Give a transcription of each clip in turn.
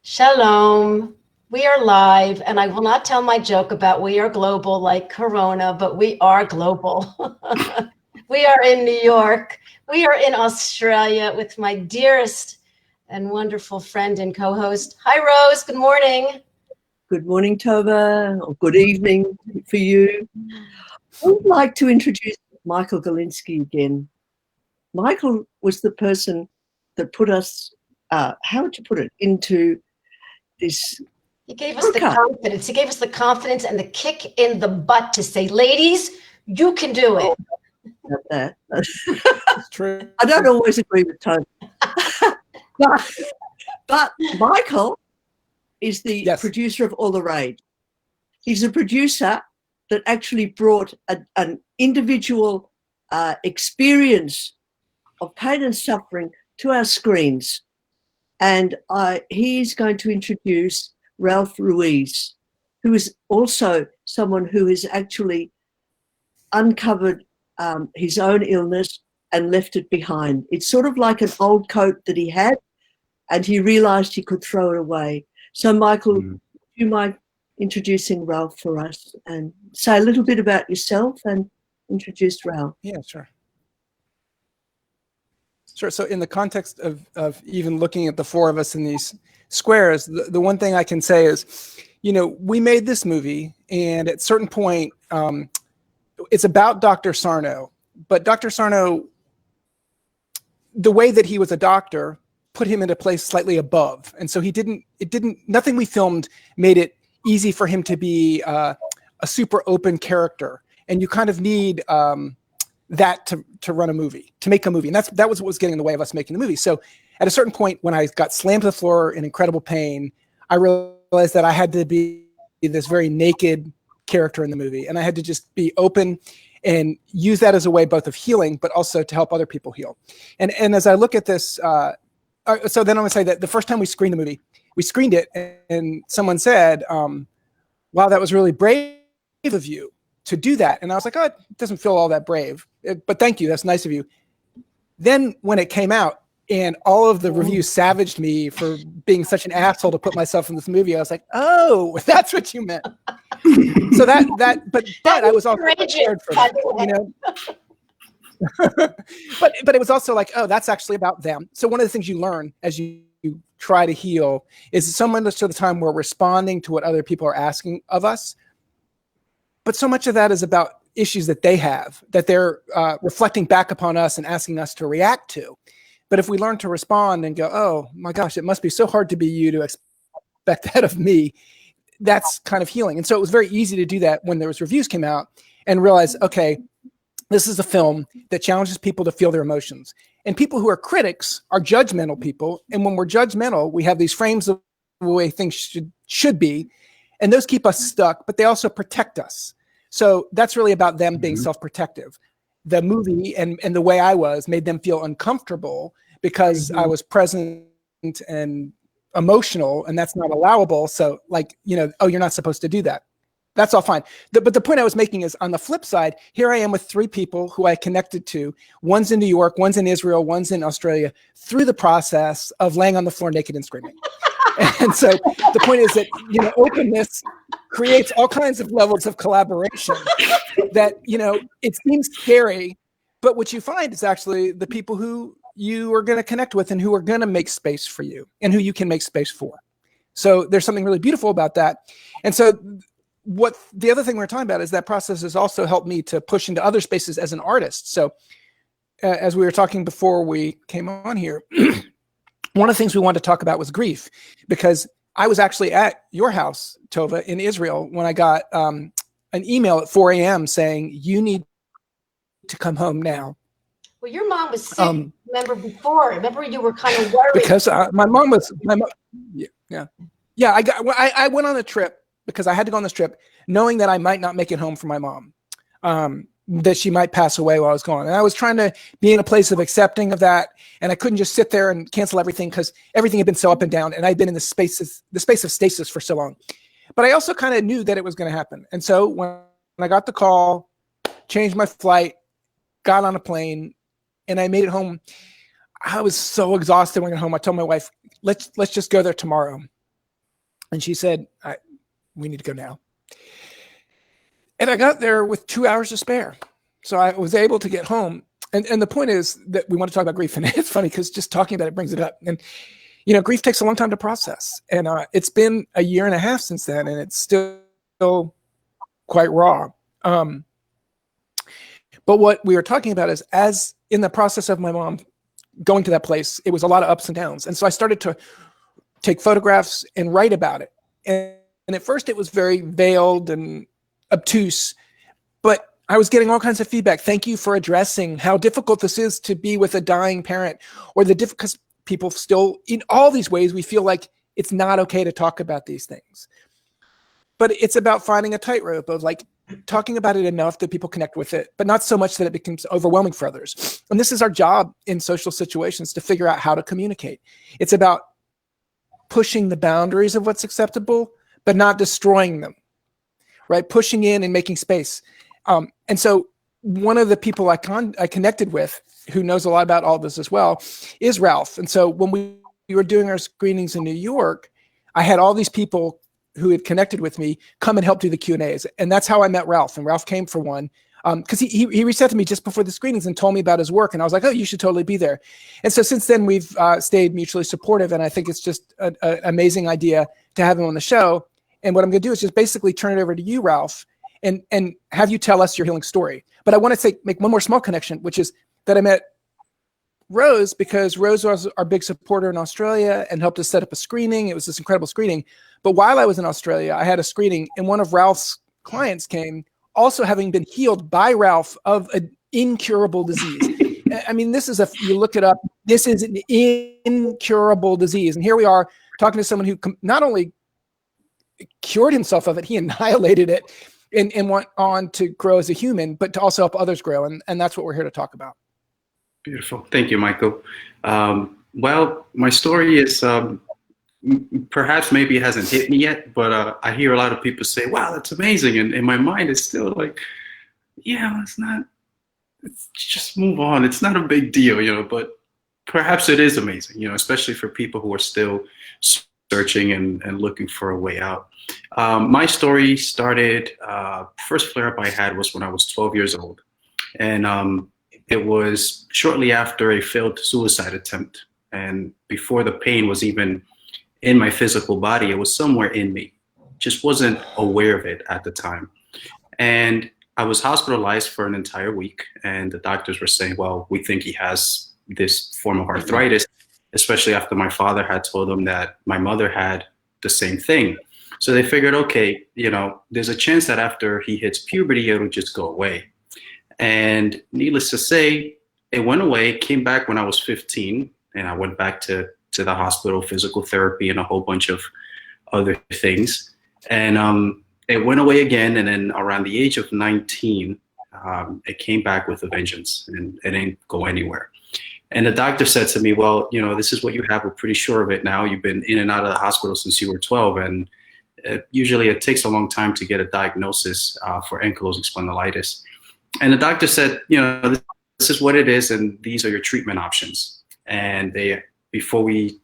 Shalom. We are live, and I will not tell my joke about we are global like Corona, but we are global. We are in New York. We are in Australia with my dearest and wonderful friend and co-host. Hi, Rose. Good morning. Good morning, Tovah, or good evening for you. I would like to introduce Michael Galinski again. Michael was the person that put us, how would you put it, into this. He gave us the confidence. He gave us the confidence and the kick in the butt to say, ladies, you can do it. About that. It's true. I don't always agree with Tony. but Michael is the producer of All the Rage. He's a producer that actually brought an individual experience of pain and suffering to our screens. And he's going to introduce Ralph Ruiz, who is also someone who has actually uncovered his own illness and left it behind. It's sort of like an old coat that he had, and he realized he could throw it away. So, Michael, do you mind introducing Ralph for us and say a little bit about yourself and introduce Ralph? Yeah, sure. Sure. So in the context of even looking at the four of us in these squares, the one thing I can say is, we made this movie, and at a certain point, it's about Dr. Sarno, but Dr. Sarno, the way that he was a doctor put him in a place slightly above. And so nothing we filmed made it easy for him to be a super open character. And you kind of need that to run a movie, to make a movie. And that was what was getting in the way of us making the movie. So at a certain point, when I got slammed to the floor in incredible pain, I realized that I had to be this very naked character in the movie. And I had to just be open and use that as a way both of healing, but also to help other people heal. And as I look at this, so then I'm gonna say that the first time we screened the movie, we screened it and someone said, wow, that was really brave of you to do that. And I was like, oh, it doesn't feel all that brave, but thank you. That's nice of you. Then when it came out and all of the reviews savaged me for being such an asshole to put myself in this movie, I was like, oh, that's what you meant. So but I was also prepared for that, but it was also like, oh, that's actually about them. So one of the things you learn as you try to heal is so much of the time we're responding to what other people are asking of us. But so much of that is about issues that they have, that they're reflecting back upon us and asking us to react to. But if we learn to respond and go, oh my gosh, it must be so hard to be you to expect that of me, that's kind of healing. And so it was very easy to do that when those reviews came out and realize, okay, this is a film that challenges people to feel their emotions. And people who are critics are judgmental people. And when we're judgmental, we have these frames of the way things should be. And those keep us stuck, but they also protect us. So that's really about them being self-protective. The movie and the way I was made them feel uncomfortable because I was present and emotional, and that's not allowable. So like, oh, you're not supposed to do that. That's all fine. But the point I was making is on the flip side, here I am with three people who I connected to. One's in New York, one's in Israel, one's in Australia, through the process of laying on the floor naked and screaming. And so the point is that, openness creates all kinds of levels of collaboration that, it seems scary, but what you find is actually the people who you are going to connect with and who are going to make space for you and who you can make space for. So there's something really beautiful about that. And so what the other thing we're talking about is that process has also helped me to push into other spaces as an artist. So as we were talking before we came on here, one of the things we wanted to talk about was grief, because I was actually at your house, Tovah, in Israel, when I got an email at 4 a.m. saying, you need to come home now. Well, your mom was sick, remember before. Remember you were kind of worried. Because I went on a trip because I had to go on this trip knowing that I might not make it home for my mom. That she might pass away while I was gone. And I was trying to be in a place of accepting of that. And I couldn't just sit there and cancel everything because everything had been so up and down. And I'd been in the space of stasis for so long. But I also kind of knew that it was going to happen. And so when I got the call, changed my flight, got on a plane, and I made it home, I was so exhausted when I got home. I told my wife, let's just go there tomorrow. And she said, we need to go now. And I got there with 2 hours to spare. So I was able to get home. And the point is that we want to talk about grief. And it's funny because just talking about it brings it up. And, grief takes a long time to process. And it's been a year and a half since then, and it's still quite raw. But what we were talking about is, as in the process of my mom going to that place, it was a lot of ups and downs. And so I started to take photographs and write about it. And at first it was very veiled and obtuse, but I was getting all kinds of feedback. Thank you for addressing how difficult this is to be with a dying parent, or because people still, in all these ways, we feel like it's not okay to talk about these things. But it's about finding a tightrope of like talking about it enough that people connect with it, but not so much that it becomes overwhelming for others. And this is our job in social situations, to figure out how to communicate. It's about pushing the boundaries of what's acceptable, but not destroying them, right? Pushing in and making space. And so one of the people I connected with, who knows a lot about all this as well, is Ralph. And so when we were doing our screenings in New York, I had all these people who had connected with me come and help do the Q&As. And that's how I met Ralph. And Ralph came for one, because he reached out to me just before the screenings and told me about his work. And I was like, oh, you should totally be there. And so since then, we've stayed mutually supportive. And I think it's just an amazing idea to have him on the show. And what I'm going to do is just basically turn it over to you, Ralph, and have you tell us your healing story. But I want to make one more small connection, which is that I met Rose because Rose was our big supporter in Australia and helped us set up a screening. It was this incredible screening. But while I was in Australia, I had a screening, and one of Ralph's clients came, also having been healed by Ralph of an incurable disease. I mean, you look it up, this is an incurable disease. And here we are talking to someone who not only cured himself of it, he annihilated it and went on to grow as a human, but to also help others grow. And that's what we're here to talk about. Beautiful. Thank you, Michael. Well, my story is perhaps maybe it hasn't hit me yet, but I hear a lot of people say, wow, that's amazing. And in my mind, it's still like, yeah, it's just move on. It's not a big deal, but perhaps it is amazing, especially for people who are still searching and looking for a way out. My story started, first flare-up I had was when I was 12 years old. And it was shortly after a failed suicide attempt. And before the pain was even in my physical body, it was somewhere in me. Just wasn't aware of it at the time. And I was hospitalized for an entire week. And the doctors were saying, well, we think he has this form of arthritis, especially after my father had told them that my mother had the same thing. So they figured, okay, there's a chance that after he hits puberty, it'll just go away. And needless to say, it went away, came back when I was 15, and I went back to the hospital, physical therapy, and a whole bunch of other things. And it went away again, and then around the age of 19, it came back with a vengeance, and it didn't go anywhere. And the doctor said to me, well, this is what you have. We're pretty sure of it now. You've been in and out of the hospital since you were 12, and usually it takes a long time to get a diagnosis for ankylosing spondylitis. And the doctor said, this is what it is, and these are your treatment options. And before we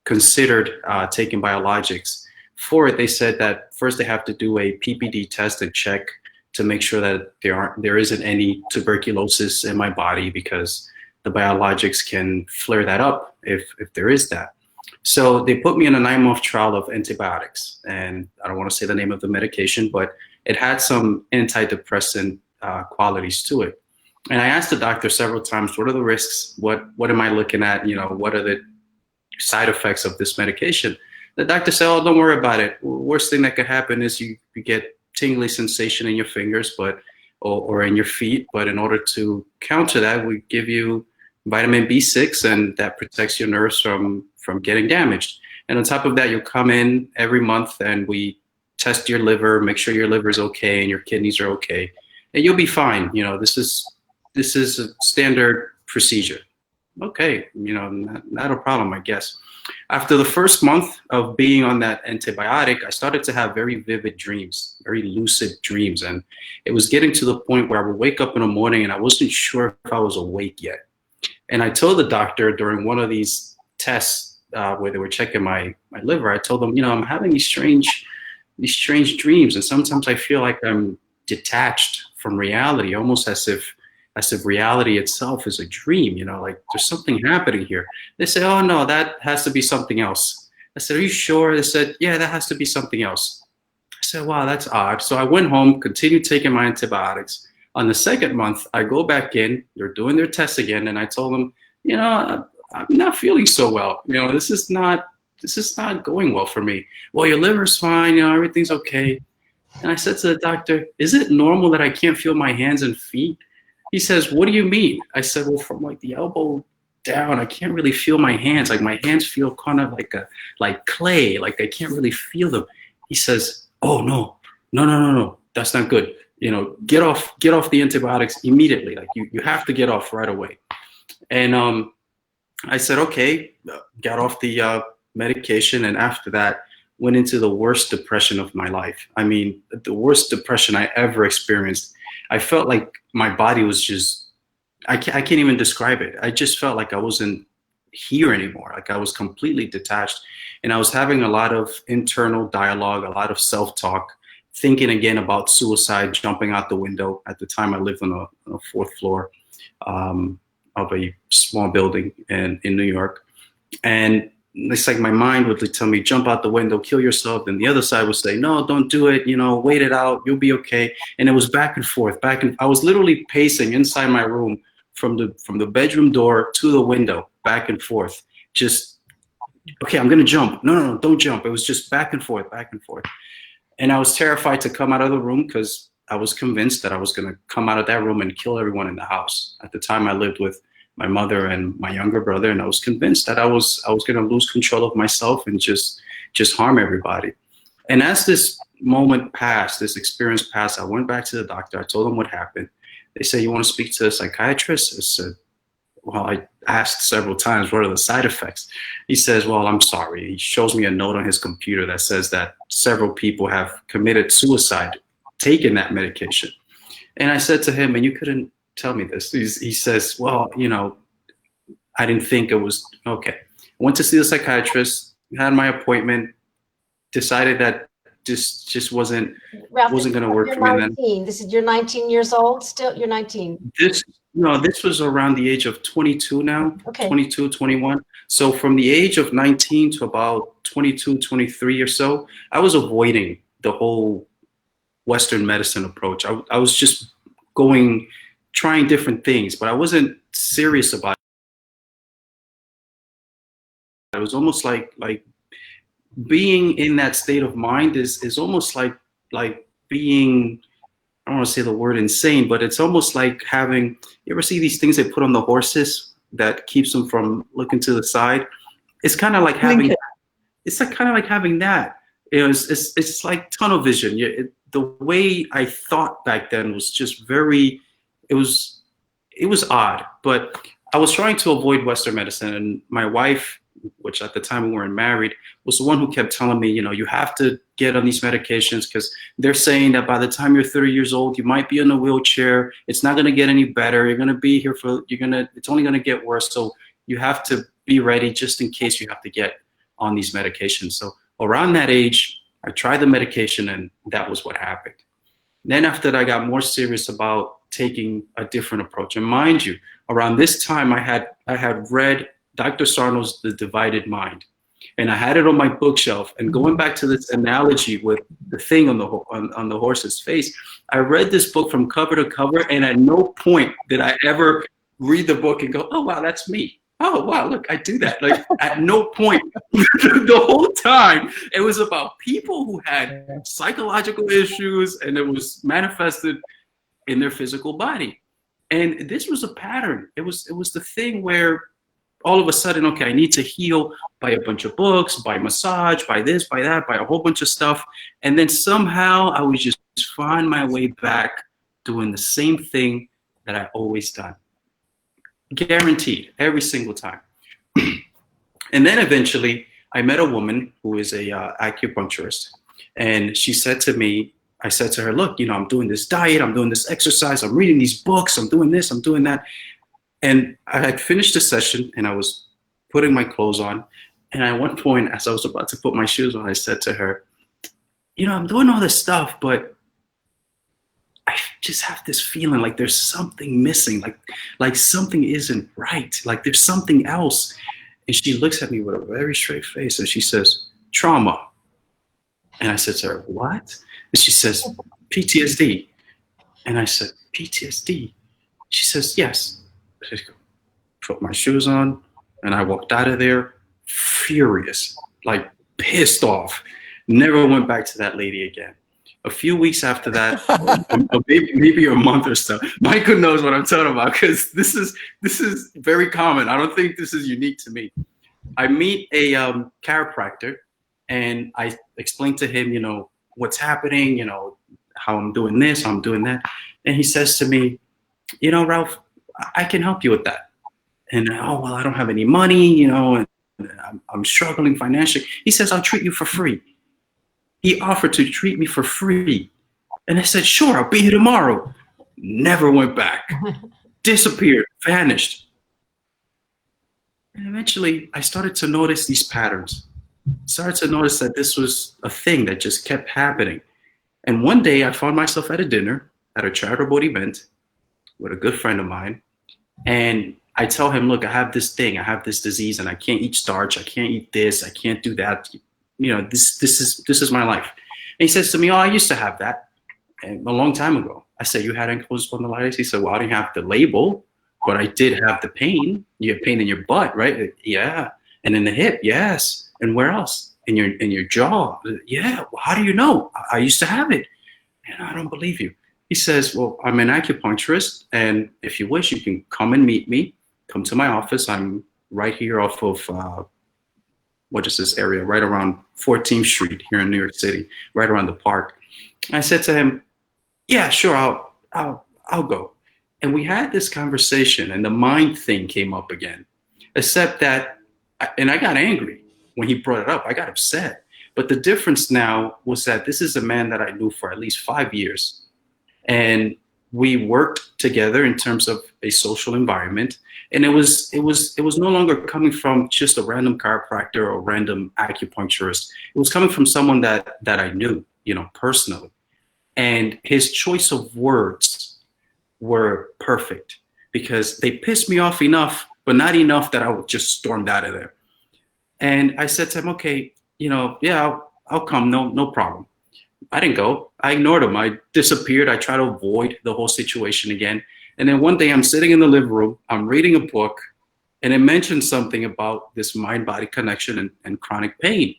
considered taking biologics for it, they said that first they have to do a PPD test and check to make sure that there isn't any tuberculosis in my body, because the biologics can flare that up if there is that. So they put me in a 9-month trial of antibiotics, and I don't want to say the name of the medication, but it had some antidepressant qualities to it. And I asked the doctor several times, what are the risks? What am I looking at? What are the side effects of this medication? The doctor said, oh, don't worry about it. Worst thing that could happen is you get tingly sensation in your fingers, or in your feet. But in order to counter that, we give you vitamin B6, and that protects your nerves from getting damaged. And on top of that, you'll come in every month and we test your liver, make sure your liver is okay and your kidneys are okay, and you'll be fine. This is a standard procedure. Okay, not a problem, I guess. After the first month of being on that antibiotic, I started to have very vivid dreams, very lucid dreams. And it was getting to the point where I would wake up in the morning and I wasn't sure if I was awake yet. And I told the doctor during one of these tests where they were checking my liver, I told them, I'm having these strange dreams, and sometimes I feel like I'm detached from reality, almost as if reality itself is a dream, like there's something happening here. They say, oh no, that has to be something else. I said, are you sure? They said, yeah, that has to be something else. I said, wow, that's odd. So I went home, continued taking my antibiotics. On the second month, I go back in, they're doing their tests again, and I told them, I'm not feeling so well. This is not going well for me. Well, your liver's fine, everything's okay. And I said to the doctor, is it normal that I can't feel my hands and feet? He says, what do you mean? I said, well, from like the elbow down, I can't really feel my hands. Like my hands feel kind of like clay, like I can't really feel them. He says, oh no, that's not good. Get off the antibiotics immediately. Like you have to get off right away. And I said, okay, got off the medication. And after that, went into the worst depression of my life. I mean, the worst depression I ever experienced. I felt like my body was just, I can't even describe it. I just felt like I wasn't here anymore. Like I was completely detached. And I was having a lot of internal dialogue, a lot of self-talk, thinking again about suicide, jumping out the window. At the time, I lived on a fourth floor of a small building in New York. And it's like my mind would tell me, jump out the window, kill yourself. And the other side would say, no, don't do it. Wait it out. You'll be okay. And it was back and forth, I was literally pacing inside my room from the bedroom door to the window, back and forth. Just, okay, I'm going to jump. No, don't jump. It was just back and forth, back and forth. And I was terrified to come out of the room because I was convinced that I was going to come out of that room and kill everyone in the house. At the time, I lived with my mother and my younger brother, and I was convinced that I was going to lose control of myself and just harm everybody. And as this moment passed, this experience passed, I went back to the doctor. I told them what happened. They said, you want to speak to a psychiatrist? I said, well, I asked several times, what are the side effects? He says, well, I'm sorry. He shows me a note on his computer that says that several people have committed suicide taking that medication. And I said to him, and you couldn't tell me this. He says, well, I didn't think it was okay. I went to see the psychiatrist, had my appointment, decided that just wasn't going to work for me then. This is, you're 19 years old still? You're 19. This was around the age of 22 now, okay. 22, 21. So from the age of 19 to about 22, 23 or so, I was avoiding the whole Western medicine approach. I was just trying different things, but I wasn't serious about it. It was almost like being in that state of mind is almost like being, I don't want to say the word insane, but it's almost like having, you ever see these things they put on the horses that keeps them from looking to the side? It's kind of like having, it's like kind of like having that. It's like tunnel vision. The way I thought back then was just very, it was odd, but I was trying to avoid Western medicine, and my wife, which at the time we weren't married, was the one who kept telling me, you have to get on these medications because they're saying that by the time you're 30 years old, you might be in a wheelchair. It's not going to get any better. You're going to be here it's only going to get worse. So you have to be ready just in case you have to get on these medications. So around that age, I tried the medication, and that was what happened. Then after that, I got more serious about taking a different approach. And mind you, around this time, I had read Dr. Sarno's The Divided Mind, and I had it on my bookshelf. And going back to this analogy with the thing on the horse's face, I read this book from cover to cover, and at no point did I ever read the book and go, oh wow, that's me. Oh wow, look, I do that. Like at no point the whole time it was about people who had psychological issues, and it was manifested in their physical body. And this was a pattern. It was the thing where all of a sudden, okay, I need to heal by a bunch of books, by massage, by this, by that, by a whole bunch of stuff. And then somehow I would just find my way back doing the same thing that I always done. Guaranteed, every single time. And then eventually I met a woman who is a acupuncturist. And she said to me, I said to her, look, I'm doing this diet, I'm doing this exercise, I'm reading these books, I'm doing this, I'm doing that. And I had finished the session, and I was putting my clothes on, And at one point, as I was about to put my shoes on, I said to her, I'm doing all this stuff, but I just have this feeling like there's something missing, like something isn't right, like there's something else. And she looks at me with a very straight face and she says, trauma. And I said to her, what? And she says, PTSD. And I said, PTSD? She says, yes. I just put my shoes on and I walked out of there furious, like pissed off. Never went back to that lady again. A few weeks after that, maybe a month or so, Michael knows what I'm talking about because this is very common. I don't think this is unique to me. I meet a chiropractor and I explain to him, what's happening, how I'm doing this, how I'm doing that. And he says to me, Ralph, I can help you with that. And I don't have any money, and I'm struggling financially. He says, I'll treat you for free. He offered to treat me for free. And I said, sure, I'll be here tomorrow. Never went back. Disappeared, vanished. And eventually I started to notice these patterns. Started to notice that this was a thing that just kept happening. And one day I found myself at a dinner at a charitable event with a good friend of mine. And I tell him, look, I have this thing, I have this disease and I can't eat starch. I can't eat this. I can't do that. This is my life. And he says to me, I used to have that a long time ago. I said, you had ankylosing spondylitis? He said, well, I didn't have the label, but I did have the pain. You have pain in your butt, right? Yeah. And in the hip, yes. And where else? In your jaw. Yeah. Well, how do you know? I used to have it. And I don't believe you. He says, well, I'm an acupuncturist. And if you wish, you can come and meet me. Come to my office. I'm right here off of, what is this area? Right around 14th Street here in New York City, right around the park. I said to him, yeah, sure, I'll go. And we had this conversation and the mind thing came up again, except that, and I got angry when he brought it up. I got upset. But the difference now was that this is a man that I knew for at least 5 years. And we worked together in terms of a social environment. And it was no longer coming from just a random chiropractor or random acupuncturist. It was coming from someone that I knew, personally. And his choice of words were perfect because they pissed me off enough, but not enough that I would just stormed out of there. And I said to him, okay, yeah, I'll come. No problem. I didn't go. I ignored him. I disappeared. I tried to avoid the whole situation again. And then one day I'm sitting in the living room, I'm reading a book, and it mentioned something about this mind-body connection and chronic pain.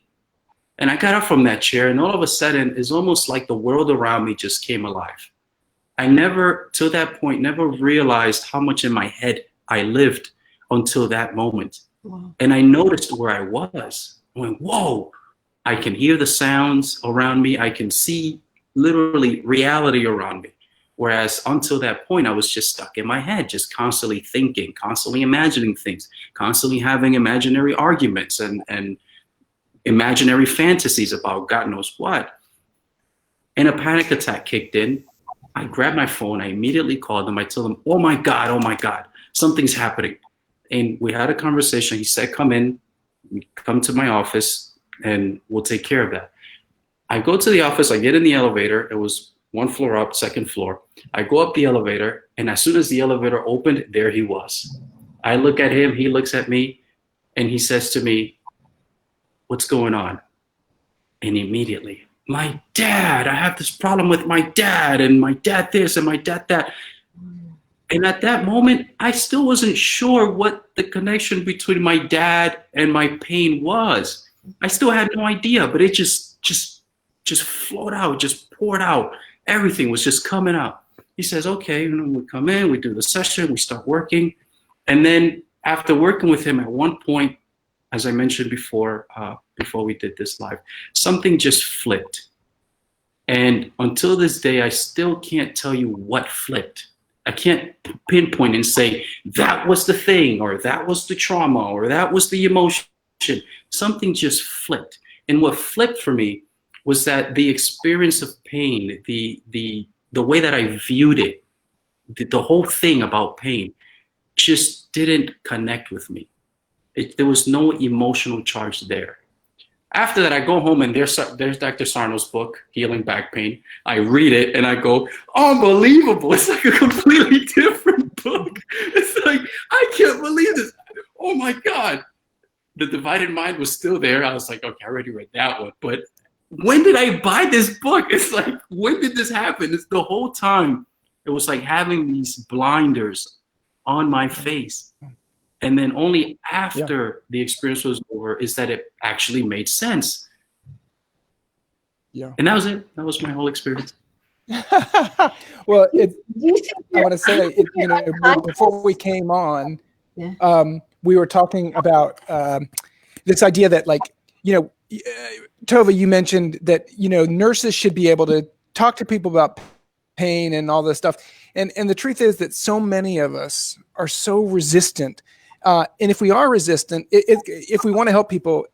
And I got up from that chair, and all of a sudden, it's almost like the world around me just came alive. I never, till that point, never realized how much in my head I lived until that moment. Wow. And I noticed where I was. I went, whoa, I can hear the sounds around me. I can see literally reality around me. Whereas until that point, I was just stuck in my head, just constantly thinking, constantly imagining things, constantly having imaginary arguments and imaginary fantasies about God knows what. And a panic attack kicked in. I grabbed my phone. I immediately called him. I told him, oh my God, something's happening. And we had a conversation. He said, come in, come to my office, and we'll take care of that. I go to the office. I get in the elevator. It was one floor up, second floor. I go up the elevator, and as soon as the elevator opened, there he was. I look at him, he looks at me, and he says to me, what's going on? And immediately, my dad, I have this problem with my dad, and my dad this, and my dad that. And at that moment, I still wasn't sure what the connection between my dad and my pain was. I still had no idea, but it just flowed out, just poured out. Everything was just coming out. He says, okay, we come in, we do the session, we start working. And then after working with him at one point, as I mentioned before we did this live, something just flipped. And until this day, I still can't tell you what flipped. I can't pinpoint and say, that was the thing, or that was the trauma, or that was the emotion. Something just flipped. And what flipped for me was that the experience of pain, the way that I viewed it, the whole thing about pain just didn't connect with me. There was no emotional charge there. After that, I go home and there's Dr. Sarno's book, Healing Back Pain. I read it and I go, unbelievable. It's like a completely different book. It's like, I can't believe this. Oh my God. The Divided Mind was still there. I was like, okay, I already read that one. But when did I buy this book? It's like, when did this happen? It's the whole time. It was like having these blinders on my face. And then only after the experience was over is that it actually made sense. Yeah. And that was it. That was my whole experience. Well, I want to say, before we came on, we were talking about this idea that, like, Tovah, you mentioned that, nurses should be able to talk to people about pain and all this stuff. And the truth is that so many of us are so resistant. And if we are resistant, if we want to help people,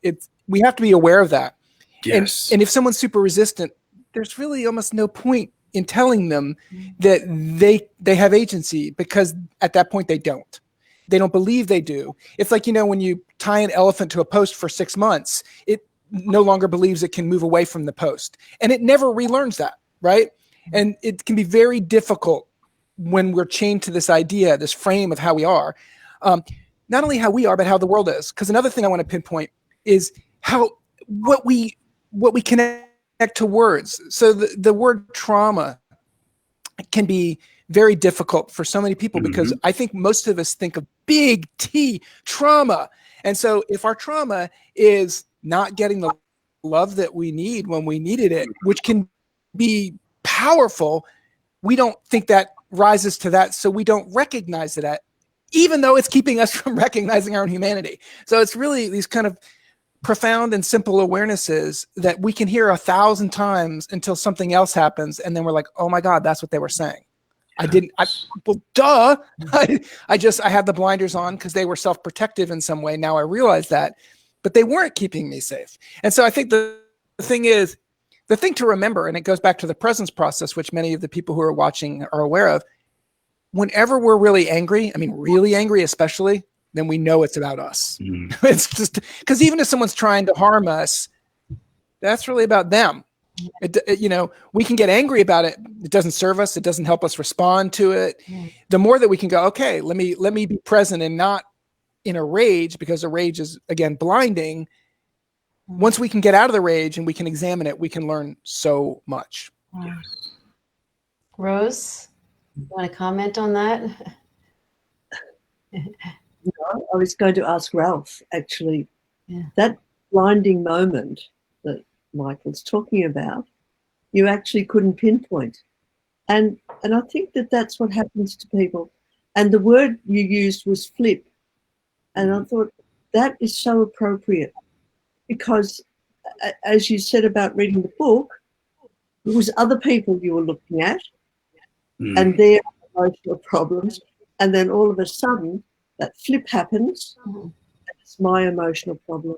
we have to be aware of that. Yes. And if someone's super resistant, there's really almost no point in telling them that they have agency, because at that point they don't. They don't believe they do. It's like, when you tie an elephant to a post for 6 months, it no longer believes it can move away from the post. And it never relearns that, right? And it can be very difficult when we're chained to this idea, this frame of how we are. Not only how we are, but how the world is. Because another thing I want to pinpoint is what we connect to words. So the word trauma can be very difficult for so many people, because I think most of us think of big T, trauma. And so if our trauma is not getting the love that we need when we needed it, which can be powerful, we don't think that rises to that. So we don't recognize that, even though it's keeping us from recognizing our own humanity. So it's really these kind of profound and simple awarenesses that we can hear 1,000 times until something else happens. And then we're like, oh my God, that's what they were saying. Well, duh. I had the blinders on because they were self-protective in some way. Now I realize that, but they weren't keeping me safe. And so I think the thing to remember, and it goes back to the presence process, which many of the people who are watching are aware of. Whenever we're really angry, really angry especially, then we know it's about us. It's just because even if someone's trying to harm us, that's really about them. We can get angry about it. It doesn't serve us. It doesn't help us respond to it. The more that we can go, okay, let me be present and not in a rage, because a rage is, again, blinding. Once we can get out of the rage and we can examine it, we can learn so much. Rose, you want to comment on that? No, I was going to ask Ralph, actually, that blinding moment that Michael's talking about, you actually couldn't pinpoint. And I think that that's what happens to people. And the word you used was flip. And I thought that is so appropriate, because as you said about reading the book, it was other people you were looking at and their emotional problems. And then all of a sudden that flip happens, and it's my emotional problem.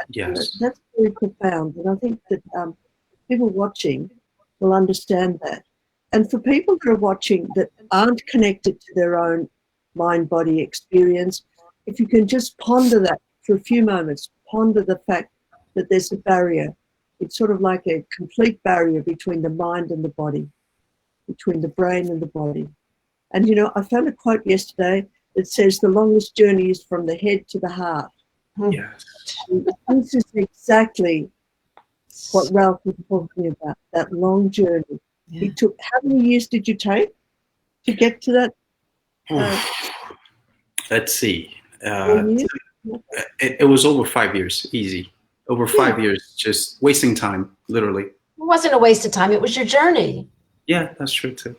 Yes. That's very profound. And I think that people watching will understand that. And for people that are watching that aren't connected to their own mind-body experience, if you can just ponder that for a few moments, ponder the fact that there's a barrier. It's sort of like a complete barrier between the mind and the body, between the brain and the body. And, I found a quote yesterday that says the longest journey is from the head to the heart. Yes. This is exactly what Ralph was talking about, that long journey. He took, how many years did you take to get to that? Let's see. It was over 5 years, easy. Over 5 years, just wasting time, literally. It wasn't a waste of time. It was your journey. Yeah, that's true too.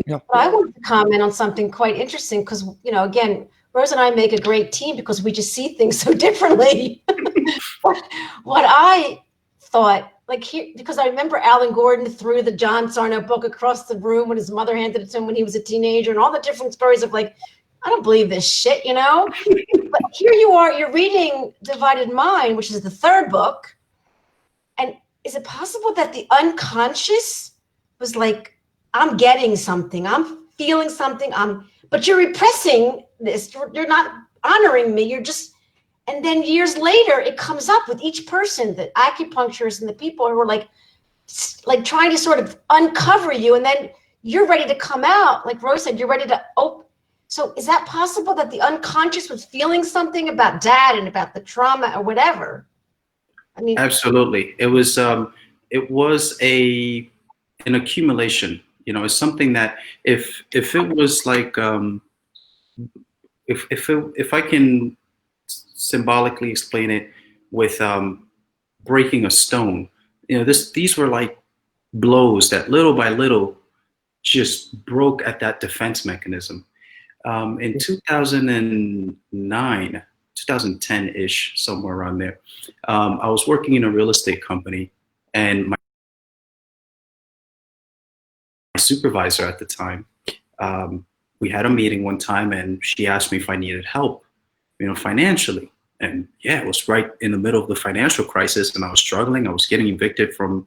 Yeah. I want to comment on something quite interesting because, again, Rose and I make a great team because we just see things so differently. What I thought, because I remember Alan Gordon threw the John Sarno book across the room when his mother handed it to him when he was a teenager, and all the different stories of I don't believe this shit, But here you are, you're reading Divided Mind, which is the third book. And is it possible that the unconscious was like, I'm getting something, I'm feeling something, but you're repressing this. You're not honoring me. You're just And then years later, it comes up with each person, the acupuncturists and the people who are like trying to sort of uncover you. And then you're ready to come out. Like Rose said, you're ready to open. So is that possible that the unconscious was feeling something about dad and about the trauma or whatever? I mean, absolutely. It was an accumulation. You know, it's something that if it was like if I can symbolically explain it with breaking a stone, you know, these were like blows that little by little just broke at that defense mechanism. In 2009, 2010-ish, somewhere around there, I was working in a real estate company, and my supervisor at the time, we had a meeting one time, and she asked me if I needed help, you know, financially. And yeah, it was right in the middle of the financial crisis, and I was struggling. I was getting evicted from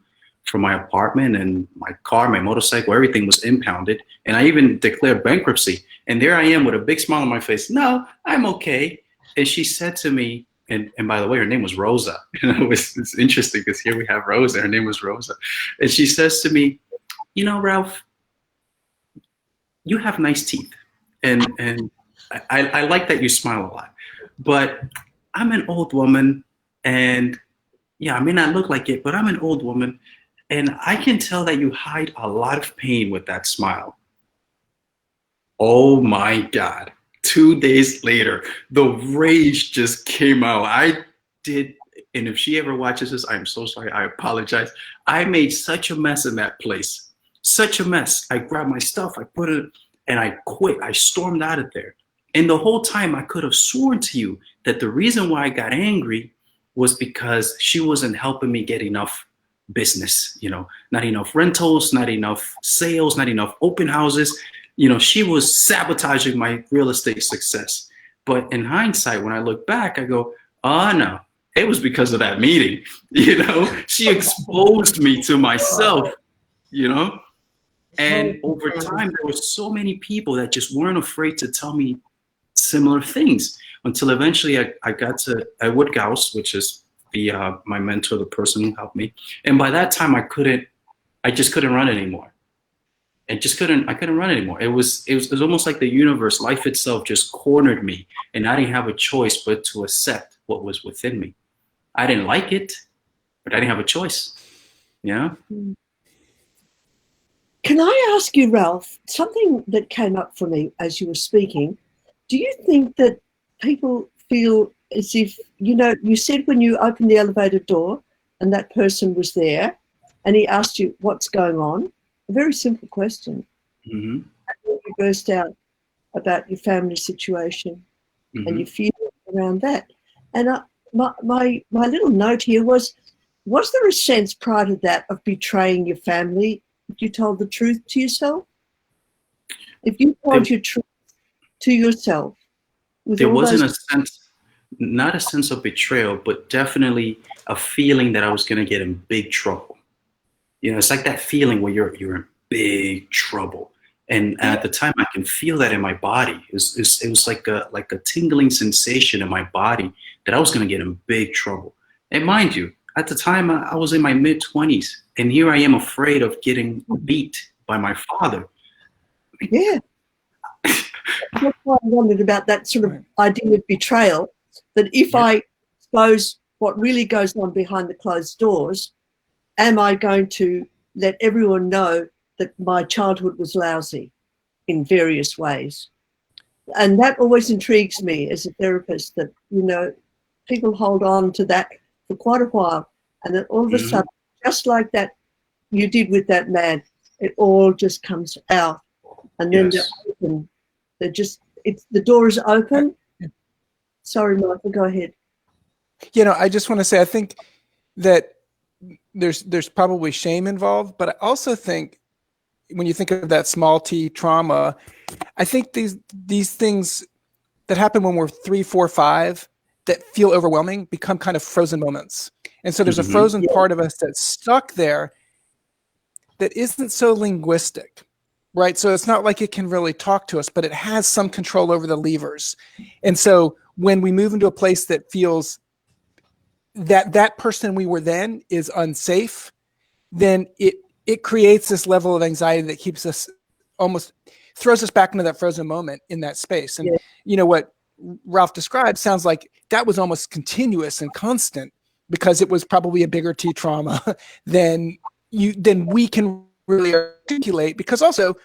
my apartment, and my car, my motorcycle, everything was impounded. And I even declared bankruptcy. And there I am with a big smile on my face. No, I'm okay. And she said to me, and by the way, her name was Rosa. You know, it's interesting because here we have Rosa. Her name was Rosa. And she says to me, you know, Ralph, you have nice teeth. And I like that you smile a lot. But I'm an old woman, and yeah, I may not look like it, but I'm an old woman. And I can tell that you hide a lot of pain with that smile. Oh my God. 2 days later, the rage just came out. I did, and if she ever watches this, I'm so sorry, I apologize. I made such a mess in that place. Such a mess. I grabbed my stuff, I put it, and I quit. I stormed out of there. And the whole time I could have sworn to you that the reason why I got angry was because she wasn't helping me get enough business, you know, not enough rentals, not enough sales, not enough open houses. You know, she was sabotaging my real estate success. But in hindsight, when I look back, I go, oh no, it was because of that meeting. You know, she exposed me to myself, you know. And over time, there were so many people that just weren't afraid to tell me similar things until eventually I got to Edward Gauss, which is my mentor, the person who helped me. And by that time, I just couldn't run anymore. I couldn't run anymore. It was almost like the universe, life itself just cornered me, and I didn't have a choice but to accept what was within me. I didn't like it, but I didn't have a choice. Yeah. Can I ask you, Ralph, something that came up for me as you were speaking? Do you think that people feel as if, you know, you said when you opened the elevator door and that person was there and he asked you what's going on? A very simple question. Mm-hmm. And then you burst out about your family situation and your feelings around that. And my little note here was there a sense prior to that of betraying your family if you told the truth to yourself? If you told your truth to yourself, there wasn't not a sense of betrayal, but definitely a feeling that I was going to get in big trouble. You know, it's like that feeling where you're in big trouble. And at the time, I can feel that in my body. It was like a tingling sensation in my body that I was going to get in big trouble. And mind you, at the time, I was in my mid-20s, and here I am afraid of getting beat by my father. Yeah. That's what I wondered about that sort of idea of betrayal, that if I expose what really goes on behind the closed doors, am I going to let everyone know that my childhood was lousy in various ways? And that always intrigues me as a therapist, that, you know, people hold on to that for quite a while, and then all of a sudden, just like that you did with that man, it all just comes out. And then the door is open. Sorry, Michael, go ahead. You know, I just want to say, I think that there's probably shame involved, but I also think when you think of that small t trauma, I think these things that happen when we're 3, 4, 5 that feel overwhelming become kind of frozen moments. And so there's a frozen part of us that's stuck there that isn't so linguistic, right? So it's not like it can really talk to us, but it has some control over the levers. And so when we move into a place that feels that person we were then is unsafe, then it creates this level of anxiety that keeps us, almost throws us back into that frozen moment in that space. And what Ralph described sounds like that was almost continuous and constant, because it was probably a bigger T trauma than we can really articulate, because also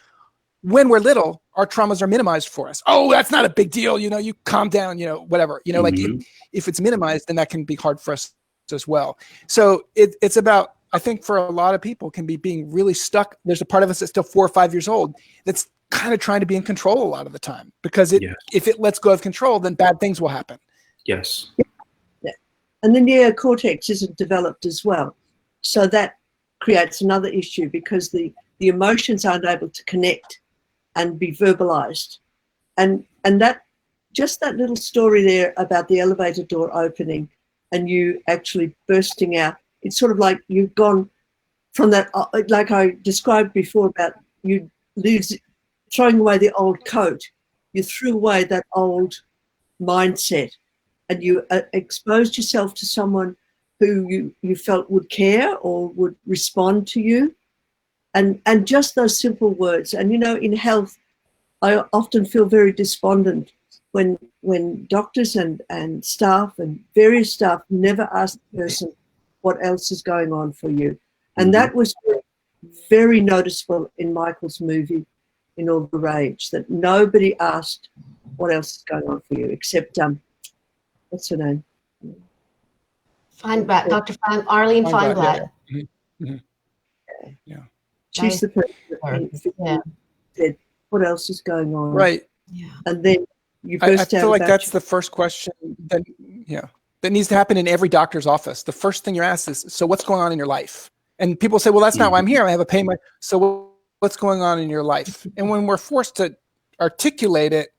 when we're little, our traumas are minimized for us. Oh, that's not a big deal. You calm down, whatever, like if it's minimized, then that can be hard for us as well. So it's about, I think for a lot of people, can be being really stuck. There's a part of us that's still 4 or 5 years old that's kind of trying to be in control a lot of the time, because if it lets go of control, then bad things will happen. Yes. Yeah. And the neocortex isn't developed as well. So that creates another issue, because the emotions aren't able to connect and be verbalized. And that, just that little story there about the elevator door opening and you actually bursting out, it's sort of like you've gone from that, like I described before about you throwing away the old coat. You threw away that old mindset and you exposed yourself to someone who you felt would care or would respond to you. And just those simple words. And, in health, I often feel very despondent when doctors and staff and various staff never ask the person what else is going on for you. And that was very noticeable in Michael's movie, In All the Rage, that nobody asked what else is going on for you, except, what's her name? Feinblatt, Dr. Arlene Feinblatt. Yeah. She's the person that said, what else is going on? Right. Yeah. And then you I burst feel out like about that's the first question that needs to happen in every doctor's office. The first thing you're asked is, so what's going on in your life? And people say, well, that's not why I'm here. I have a pain. So what's going on in your life? And when we're forced to articulate it,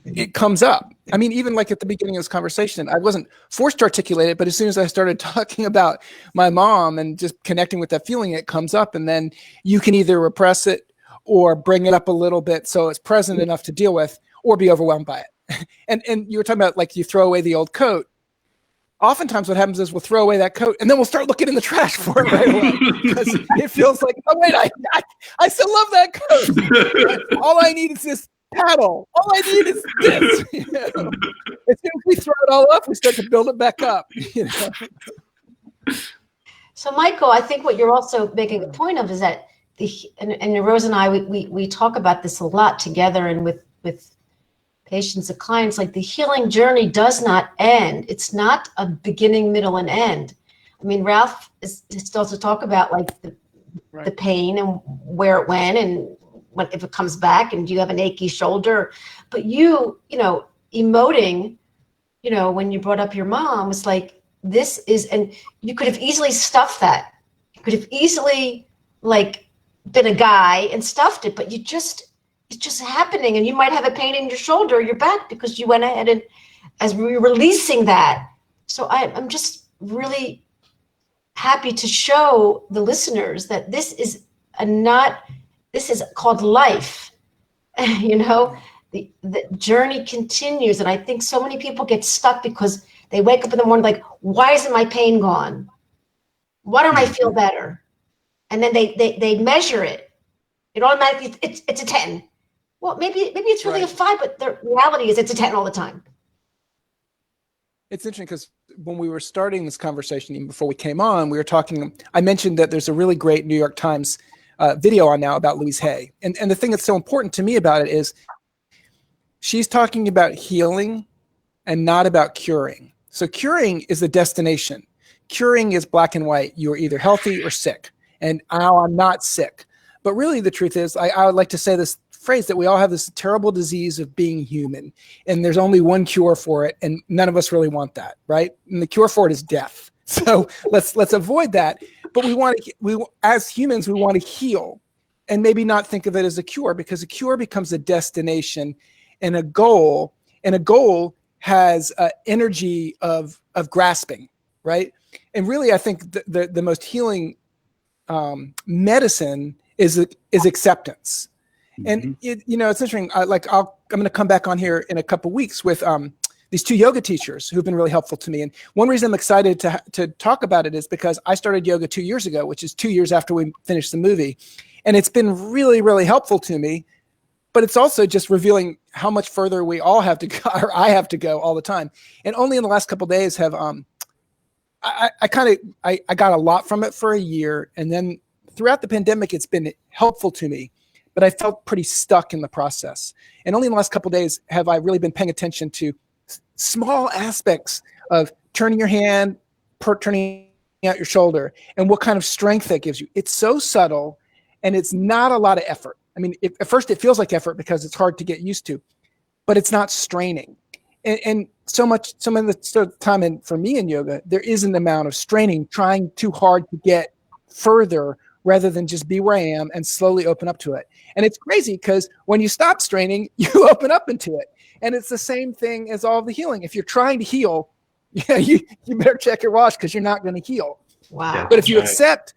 it comes up. I mean, even like at the beginning of this conversation, I wasn't forced to articulate it, but as soon as I started talking about my mom and just connecting with that feeling, it comes up. And then you can either repress it or bring it up a little bit so it's present enough to deal with, or be overwhelmed by it. And you were talking about, like, you throw away the old coat. Oftentimes what happens is we'll throw away that coat and then we'll start looking in the trash for it right away, because it feels like, oh wait, I still love that coat. All I need is this paddle. All I need is this. As soon as we throw it all up, we start to build it back up. So Michael, I think what you're also making a point of is that and Rose and I, we talk about this a lot together and with patients and clients, like the healing journey does not end. It's not a beginning, middle, and end. I mean, Ralph is still to talk about like the pain and where it went and if it comes back and do you have an achy shoulder, but emoting, when you brought up your mom, it's like, this is, and you could have easily stuffed that. You could have easily been a guy and stuffed it, but it's just happening, and you might have a pain in your shoulder or your back because you went ahead and as we were releasing that. So I'm just really happy to show the listeners that this is called life. The journey continues. And I think so many people get stuck because they wake up in the morning like, why isn't my pain gone? Why don't I feel better? And then they measure it. It automatically, it's a 10. Well, maybe it's really a 5, but the reality is it's a 10 all the time. It's interesting because when we were starting this conversation, even before we came on, we were talking, I mentioned that there's a really great New York Times video on now about Louise Hay. And the thing that's so important to me about it is she's talking about healing and not about curing. So curing is the destination. Curing is black and white. You're either healthy or sick. And I'm not sick. But really the truth is, I would like to say this phrase that we all have this terrible disease of being human. And there's only one cure for it. And none of us really want that, right? And the cure for it is death. So let's avoid that. But as humans, we want to heal and maybe not think of it as a cure, because a cure becomes a destination and a goal has energy of grasping, right? And really, I think the most healing medicine is acceptance. And it's interesting. I'm going to come back on here in a couple of weeks with these two yoga teachers who've been really helpful to me. And one reason I'm excited to talk about it is because I started yoga 2 years ago, which is 2 years after we finished the movie. And it's been really, really helpful to me. But it's also just revealing how much further we all have to go, or I have to go all the time. And only in the last couple of days have I got a lot from it for a year. And then throughout the pandemic, it's been helpful to me. But I felt pretty stuck in the process. And only in the last couple of days have I really been paying attention to small aspects of turning your hand, turning out your shoulder, and what kind of strength that gives you. It's so subtle, and it's not a lot of effort. I mean, at first it feels like effort because it's hard to get used to, but it's not straining. And some of the time, and for me in yoga, there is an amount of straining, trying too hard to get further rather than just be where I am and slowly open up to it. And it's crazy because when you stop straining, you open up into it. And it's the same thing as all of the healing. If you're trying to heal, you better check your watch because you're not going to heal. Wow. Yeah, But if you accept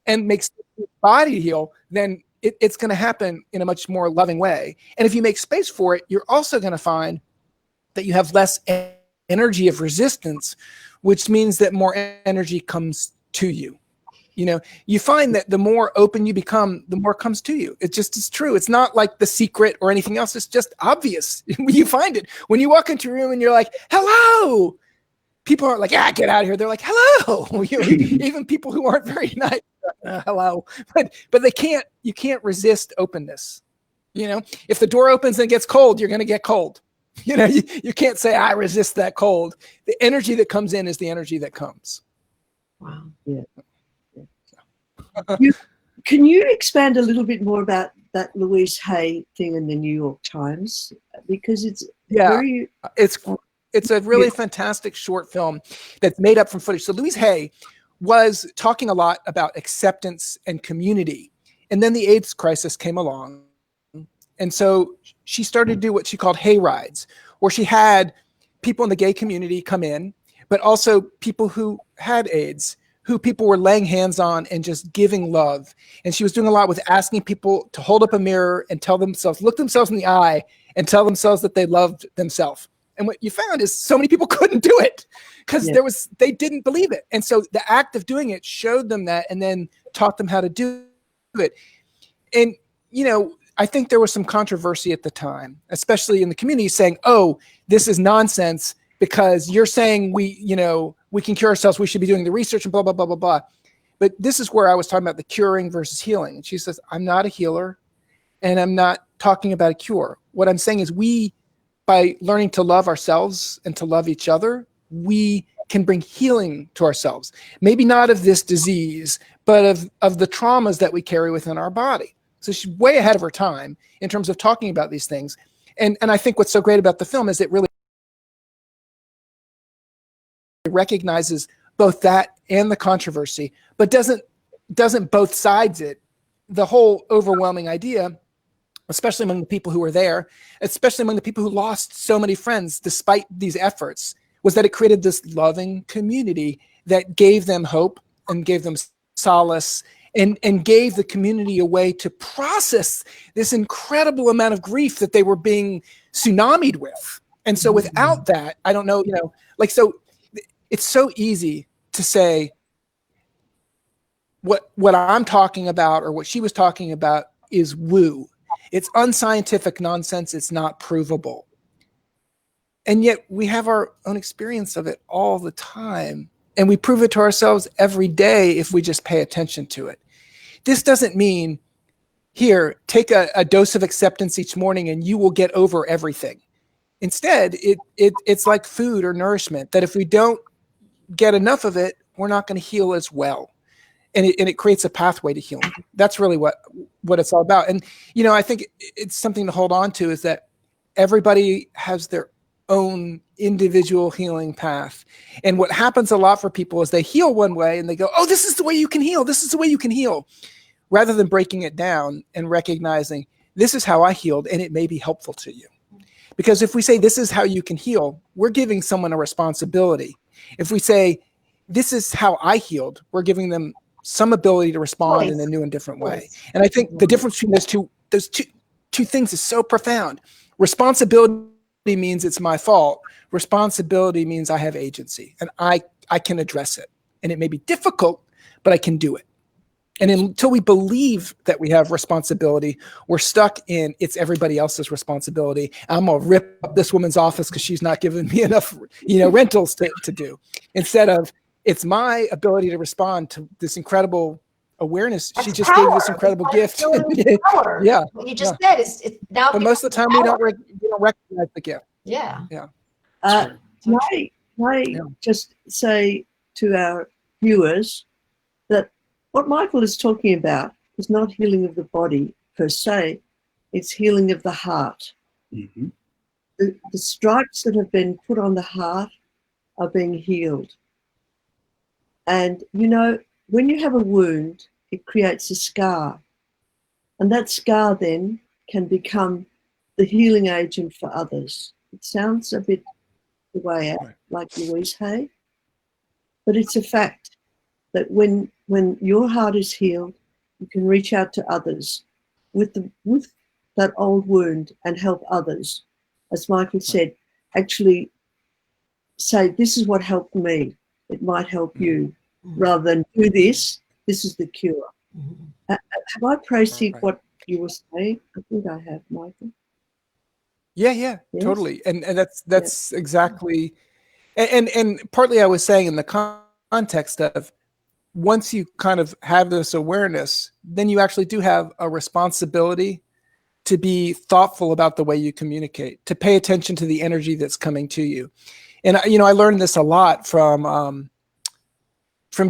and make your body heal, then it's going to happen in a much more loving way. And if you make space for it, you're also going to find that you have less energy of resistance, which means that more energy comes to you. You know, you find that the more open you become, the more comes to you. It's true. It's not like The Secret or anything else. It's just obvious. You find it when you walk into a room and you're like, hello. People aren't like, get out of here. They're like, hello. Even people who aren't very nice. Hello. But you can't resist openness. You know, if the door opens and it gets cold, you're going to get cold. You know, you can't say, I resist that cold. The energy that comes in is the energy that comes. Wow. Yeah. Can you expand a little bit more about that Louise Hay thing in the New York Times? Because it's it's a really fantastic short film that's made up from footage. So Louise Hay was talking a lot about acceptance and community. And then the AIDS crisis came along. And so she started to do what she called hay rides, where she had people in the gay community come in, but also people who had AIDS, who people were laying hands on and just giving love. And she was doing a lot with asking people to hold up a mirror and look themselves in the eye and tell themselves that they loved themselves. And what you found is so many people couldn't do it because they didn't believe it. And so the act of doing it showed them that and then taught them how to do it. And, you know, I think there was some controversy at the time, especially in the community, saying, oh, this is nonsense because you're saying we can cure ourselves. We should be doing the research and blah, blah, blah, blah, blah. But this is where I was talking about the curing versus healing. And she says, I'm not a healer and I'm not talking about a cure. What I'm saying is by learning to love ourselves and to love each other, we can bring healing to ourselves. Maybe not of this disease, but of the traumas that we carry within our body. So she's way ahead of her time in terms of talking about these things. And I think what's so great about the film is it really recognizes both that and the controversy, but doesn't both sides it. The whole overwhelming idea, especially among the people who were there, especially among the people who lost so many friends despite these efforts, was that it created this loving community that gave them hope and gave them solace and gave the community a way to process this incredible amount of grief that they were being tsunamied with. And so without that, I don't know, so it's so easy to say what I'm talking about or what she was talking about is woo. It's unscientific nonsense. It's not provable. And yet we have our own experience of it all the time. And we prove it to ourselves every day if we just pay attention to it. This doesn't mean, here, take a dose of acceptance each morning and you will get over everything. Instead, it's like food or nourishment, that if we don't get enough of it, we're not going to heal as well. And it creates a pathway to healing. That's really what it's all about. And, I think it's something to hold on to, is that everybody has their own individual healing path. And what happens a lot for people is they heal one way and they go, oh, this is the way you can heal. This is the way you can heal. Rather than breaking it down and recognizing this is how I healed and it may be helpful to you. Because if we say this is how you can heal, we're giving someone a responsibility. If we say this is how I healed, we're giving them some ability to respond in a new and different way. And I think the difference between those two things is so profound. Responsibility means it's my fault. Responsibility means I have agency and I can address it. And it may be difficult, but I can do it. And until we believe that we have responsibility, we're stuck in it's everybody else's responsibility. I'm going to rip up this woman's office because she's not giving me enough, rentals to do. Instead of it's my ability to respond to this incredible awareness. That's she just power. gave this incredible gift. Yeah. What you just said is now. But most of the time we don't recognize the gift. Yeah. Yeah. Can I just say to our viewers that what Michael is talking about is not healing of the body per se, it's healing of the heart. Mm-hmm. The stripes that have been put on the heart are being healed. And, when you have a wound, it creates a scar. And that scar then can become the healing agent for others. It sounds a bit the way out, like Ruiz, hey? But it's a fact that when your heart is healed, you can reach out to others with that old wound and help others. As Michael said, actually say, this is what helped me. It might help you. Rather than do this is the cure. Have I perceived what you were saying? I think I have, Michael. Yeah, yes? Totally. And that's exactly, and partly I was saying in the context of once you kind of have this awareness, then you actually do have a responsibility to be thoughtful about the way you communicate, to pay attention to the energy that's coming to you. And, I learned this a lot from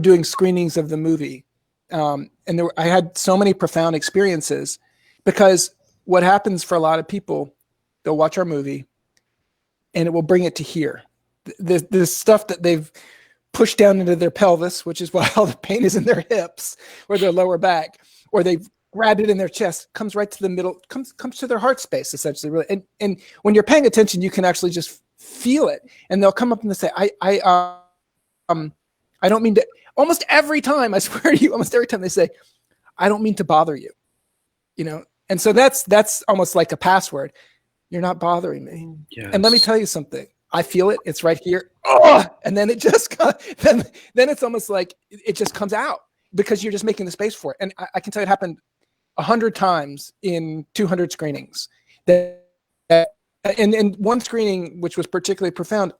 doing screenings of the movie. And I had so many profound experiences because what happens for a lot of people, they'll watch our movie and it will bring it to here. The stuff that they've pushed down into their pelvis, which is why all the pain is in their hips or their lower back, or they've grabbed it in their chest, comes right to the middle, comes to their heart space, essentially. Really. And when you're paying attention, you can actually just feel it. And they'll come up and they'll say, I don't mean to, almost every time, I swear to you, almost every time they say, I don't mean to bother you, And so that's almost like a password. You're not bothering me. Yes. And let me tell you something. I feel it. It's right here. Oh! And then it just, then it's almost like it just comes out because you're just making the space for it. And I can tell you it happened 100 times in 200 screenings. And one screening, which was particularly profound,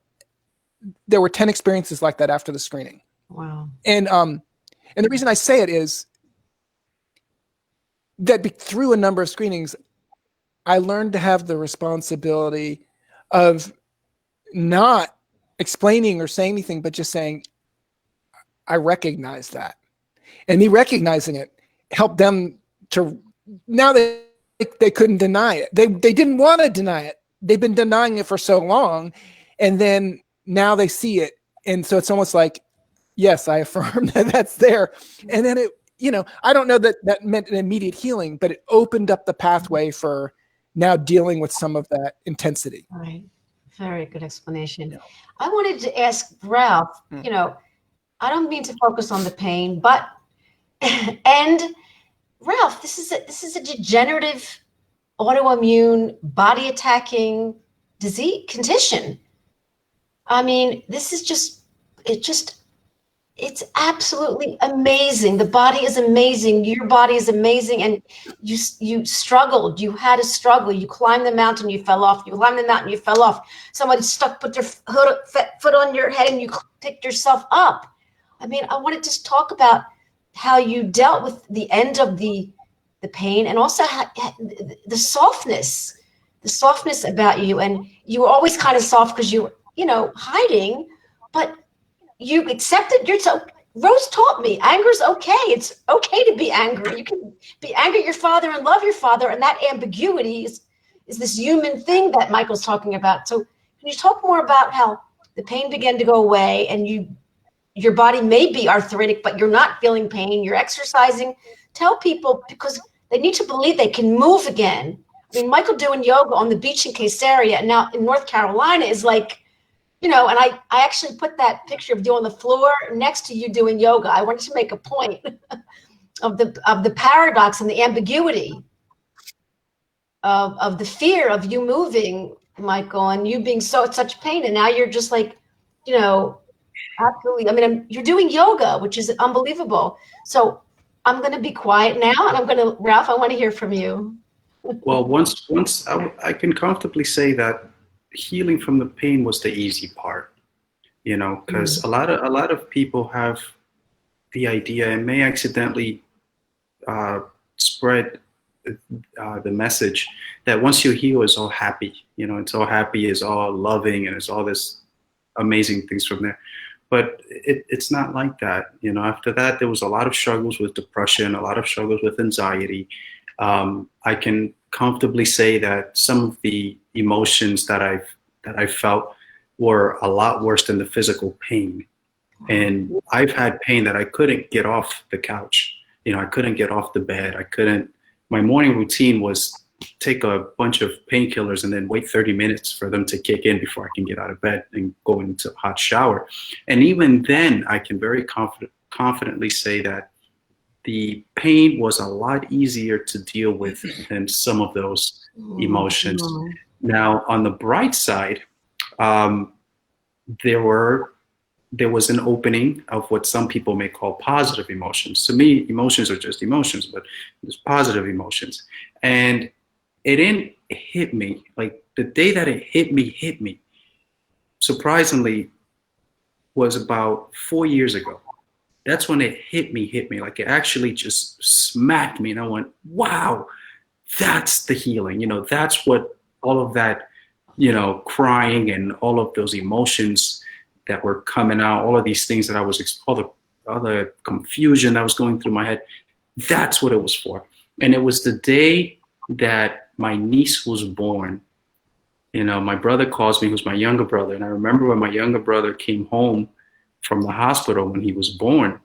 there were 10 experiences like that after the screening. Wow. And the reason I say it is that through a number of screenings, I learned to have the responsibility of not explaining or saying anything, but just saying, I recognize that. And me recognizing it helped them to, now they couldn't deny it. They didn't want to deny it. They've been denying it for so long. And then now they see it. And so it's almost like, yes, I affirm that that's there. And then it, I don't know that meant an immediate healing, but it opened up the pathway for now dealing with some of that intensity. Right. Very good explanation. Yeah. I wanted to ask Ralph, I don't mean to focus on the pain, but, and Ralph, this is a degenerative, autoimmune, body attacking disease condition. I mean, this is it's absolutely amazing. The body is amazing. Your body is amazing. And you struggled. You had a struggle. You climbed the mountain, you fell off. You climbed the mountain, you fell off. Somebody put their foot on your head and you picked yourself up. I mean, I wanted to talk about how you dealt with the end of the pain and also the softness about you. And you were always kind of soft because you were, hiding, but you accepted Rose taught me anger's okay. It's okay to be angry. You can be angry at your father and love your father. And that ambiguity is this human thing that Michael's talking about. So can you talk more about how the pain began to go away and your body may be arthritic, but you're not feeling pain. You're exercising. Tell people because they need to believe they can move again. I mean, Michael doing yoga on the beach in Caesarea and now in North Carolina is like, and I actually put that picture of you on the floor next to you doing yoga. I wanted to make a point of the paradox and the ambiguity of the fear of you moving Michael, and you being such pain, and now you're just like, you know, absolutely. I mean, you're doing yoga, which is unbelievable. So I'm going to be quiet now, and I'm going to, Ralph, I want to hear from you. Well, once I can comfortably say that healing from the pain was the easy part, you know, because a lot of people have the idea and may accidentally spread the message that once you heal, it's all happy, you know, it's all happy, it's all loving, and it's all this amazing things from there. But it's not like that, you know. After that, there was a lot of struggles with depression, a lot of struggles with anxiety. I can comfortably say that some of the emotions that I felt were a lot worse than the physical pain. And I've had pain that I couldn't get off the couch. You know, I couldn't get off the bed. My morning routine was take a bunch of painkillers and then wait 30 minutes for them to kick in before I can get out of bed and go into a hot shower. And even then, I can very confidently say that the pain was a lot easier to deal with than some of those emotions. Now, on the bright side, there was an opening of what some people may call positive emotions. To me, emotions are just emotions, but there's positive emotions. And it didn't hit me. Like the day that it hit me, surprisingly, was about 4 years ago. That's when it hit me. Like it actually just smacked me. And I went, wow, that's the healing. You know, that's what all of that, you know, crying and all of those emotions that were coming out, all of these things that I was, all the confusion that was going through my head, that's what it was for. And it was the day that my niece was born. You know, my brother calls me, who's my younger brother. And I remember when my younger brother came home from the hospital when he was born.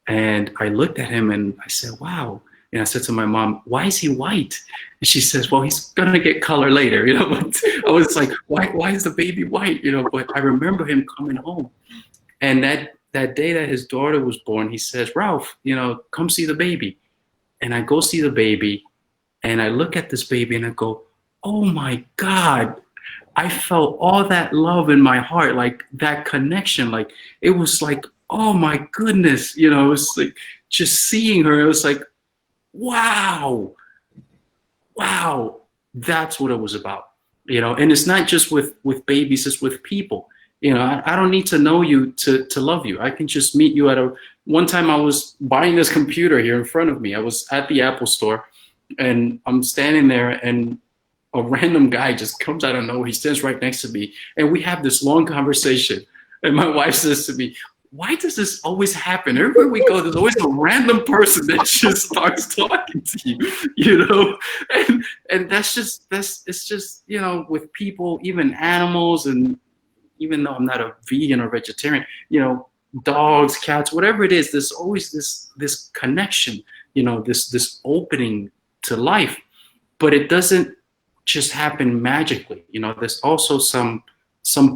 And I looked at him and I said, wow. And I said to my mom, why is he white? And she says, well, he's going to get color later. You know, I was like, why is the baby white? You know, but I remember him coming home. And that day that his daughter was born, he says, Ralph, you know, come see the baby. And I go see the baby and I look at this baby and I go, oh my God, I felt all that love in my heart, like that connection. Like it was like, oh my goodness, you know, it was like just seeing her. It was like, wow, that's what it was about, you know. And it's not just with babies, it's with people. You know, I don't need to know you to love you. I can just meet you one time I was buying this computer here in front of me. I was at the Apple store and I'm standing there and a random guy just comes out of nowhere. He stands right next to me and we have this long conversation. And my wife says to me, why does this always happen? Everywhere we go, there's always a random person that just starts talking to you, you know? And it's just, you know, with people, even animals, and even though I'm not a vegan or vegetarian, you know, dogs, cats, whatever it is, there's always this connection, you know, this opening to life. But it doesn't just happen magically. You know, there's also some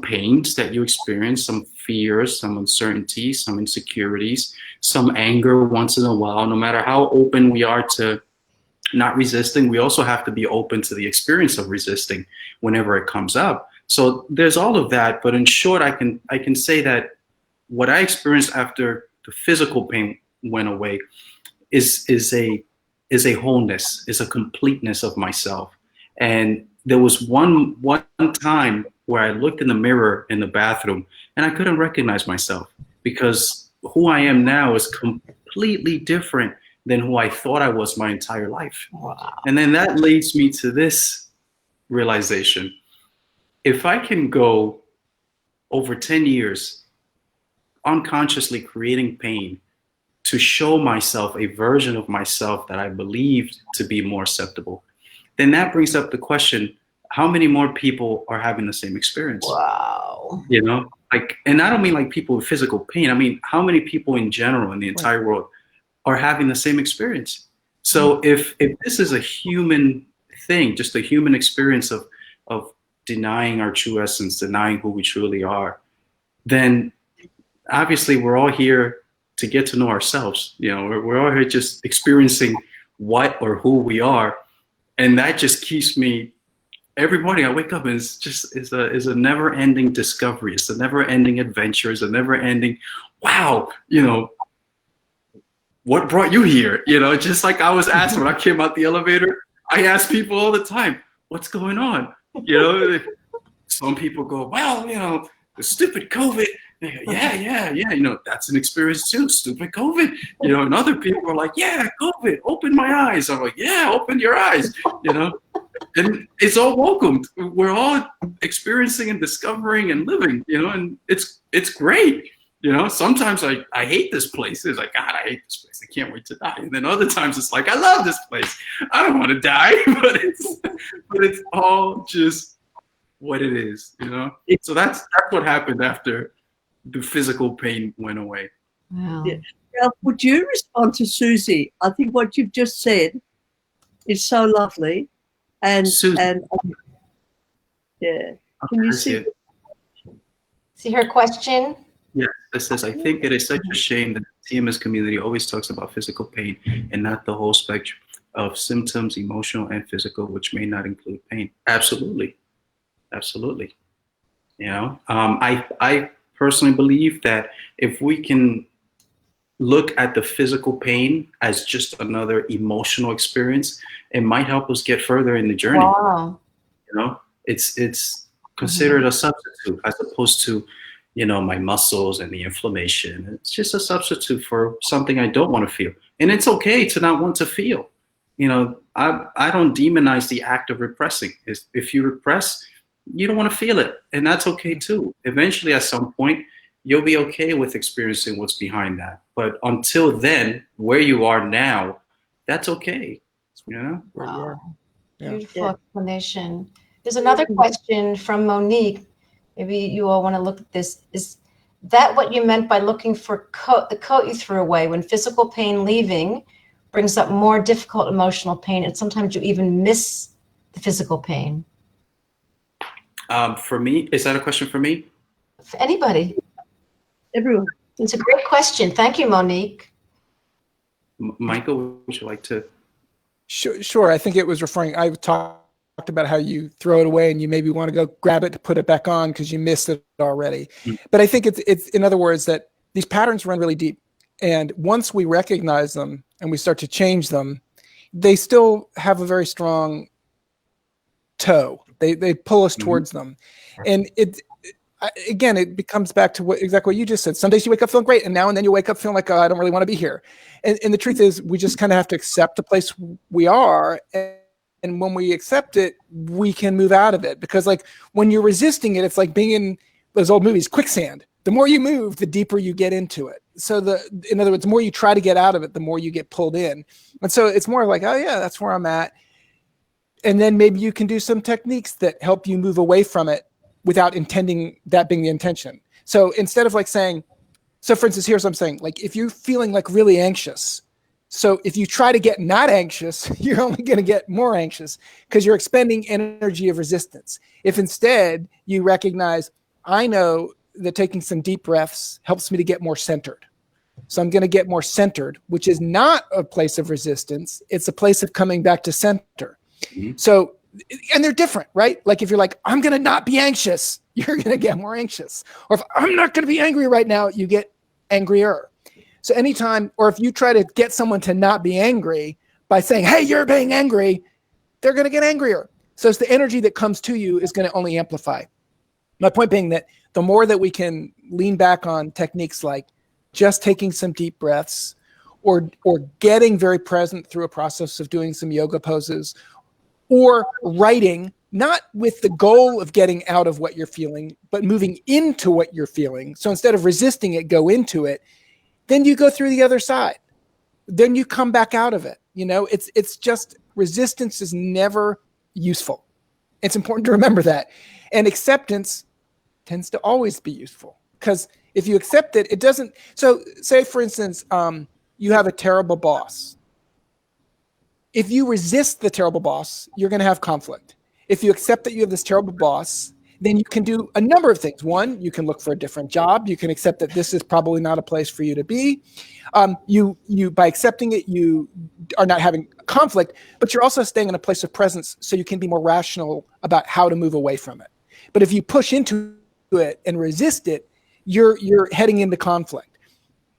pains that you experience, some fears, some uncertainties, some insecurities, some anger once in a while. No matter how open we are to not resisting, we also have to be open to the experience of resisting whenever it comes up. So there's all of that. But in short, I can say that what I experienced after the physical pain went away is a wholeness, is a completeness of myself. And there was one time where I looked in the mirror in the bathroom and I couldn't recognize myself, because who I am now is completely different than who I thought I was my entire life. Wow. And then that leads me to this realization. If I can go over 10 years unconsciously creating pain to show myself a version of myself that I believed to be more acceptable, then that brings up the question, how many more people are having the same experience? Wow. You know, like, and I don't mean like people with physical pain. I mean, how many people in general in the entire world are having the same experience? So if this is a human thing, just a human experience of denying our true essence, denying who we truly are, then obviously we're all here to get to know ourselves. You know, we're all here just experiencing what or who we are. And that just keeps me every morning I wake up and it's just is a never-ending discovery. It's a never-ending adventure. It's a never-ending, wow, what brought you here? Just like I was asked when I came out the elevator, I ask people all the time, what's going on? Some people go, well, the stupid COVID. They go, yeah. That's an experience too, stupid COVID. And other people are like, yeah, COVID, open my eyes. I'm like, yeah, open your eyes, And it's all welcomed. We're all experiencing and discovering and living, and it's great. Sometimes I hate this place. It's like, God, I hate this place. I can't wait to die. And then other times it's like, I love this place. I don't want to die, but it's all just what it is, So that's what happened after the physical pain went away. Wow. Yeah. Now, would you respond to Susie? I think what you've just said is so lovely. And yeah. Can you see? See her question? Yes, it says, I think it is such a shame that the TMS community always talks about physical pain and not the whole spectrum of symptoms, emotional and physical, which may not include pain. Absolutely. I personally believe that if we can look at the physical pain as just another emotional experience, it might help us get further in the journey. Wow. It's considered a substitute as opposed to, my muscles and the inflammation. It's just a substitute for something I don't want to feel. And it's okay to not want to feel. I don't demonize the act of repressing. If you repress, you don't want to feel it. And that's okay too. Eventually, at some point, you'll be okay with experiencing what's behind that. But until then, where you are now, that's okay. Wow. Yeah. Beautiful explanation. There's another question from Monique. Maybe you all want to look at this. Is that what you meant by looking for the coat you threw away when physical pain leaving brings up more difficult emotional pain, and sometimes you even miss the physical pain? For me, is that a question for me? For anybody. Everyone. It's a great question. Thank you, Monique. Michael, would you like to? Sure. I think it was referring, I talked about how you throw it away and you maybe want to go grab it to put it back on because you missed it already. Mm-hmm. But I think it's in other words that these patterns run really deep. And once we recognize them and we start to change them, they still have a very strong toe. They pull us towards them. And it becomes back to exactly what you just said. Some days you wake up feeling great, and now and then you wake up feeling like, oh, I don't really want to be here. And the truth is, we just kind of have to accept the place we are. And when we accept it, we can move out of it. Because like when you're resisting it, it's like being in those old movies, quicksand. The more you move, the deeper you get into it. So in other words, the more you try to get out of it, the more you get pulled in. And so it's more like, oh yeah, that's where I'm at. And then maybe you can do some techniques that help you move away from it without intending that being the intention. So instead of like saying, so for instance, here's what I'm saying, like if you're feeling like really anxious, so if you try to get not anxious, you're only going to get more anxious because you're expending energy of resistance. If instead you recognize, I know that taking some deep breaths helps me to get more centered. So I'm going to get more centered, which is not a place of resistance. It's a place of coming back to center. Mm-hmm. So, and they're different, right? Like if you're like, I'm going to not be anxious, you're going to get more anxious. Or if I'm not going to be angry right now, you get angrier. So anytime, or if you try to get someone to not be angry by saying, hey, you're being angry, they're going to get angrier. So it's the energy that comes to you is going to only amplify. My point being that the more that we can lean back on techniques like just taking some deep breaths or getting very present through a process of doing some yoga poses or writing, not with the goal of getting out of what you're feeling, but moving into what you're feeling. So instead of resisting it, go into it. Then you go through the other side. Then you come back out of it. You know, it's just resistance is never useful. It's important to remember that. And acceptance tends to always be useful because if you accept it, it doesn't. So say, for instance, you have a terrible boss. If you resist the terrible boss, you're going to have conflict. If you accept that you have this terrible boss, then you can do a number of things. One, you can look for a different job. You can accept that this is probably not a place for you to be. You by accepting it, you are not having conflict, but you're also staying in a place of presence so you can be more rational about how to move away from it. But if you push into it and resist it, you're heading into conflict.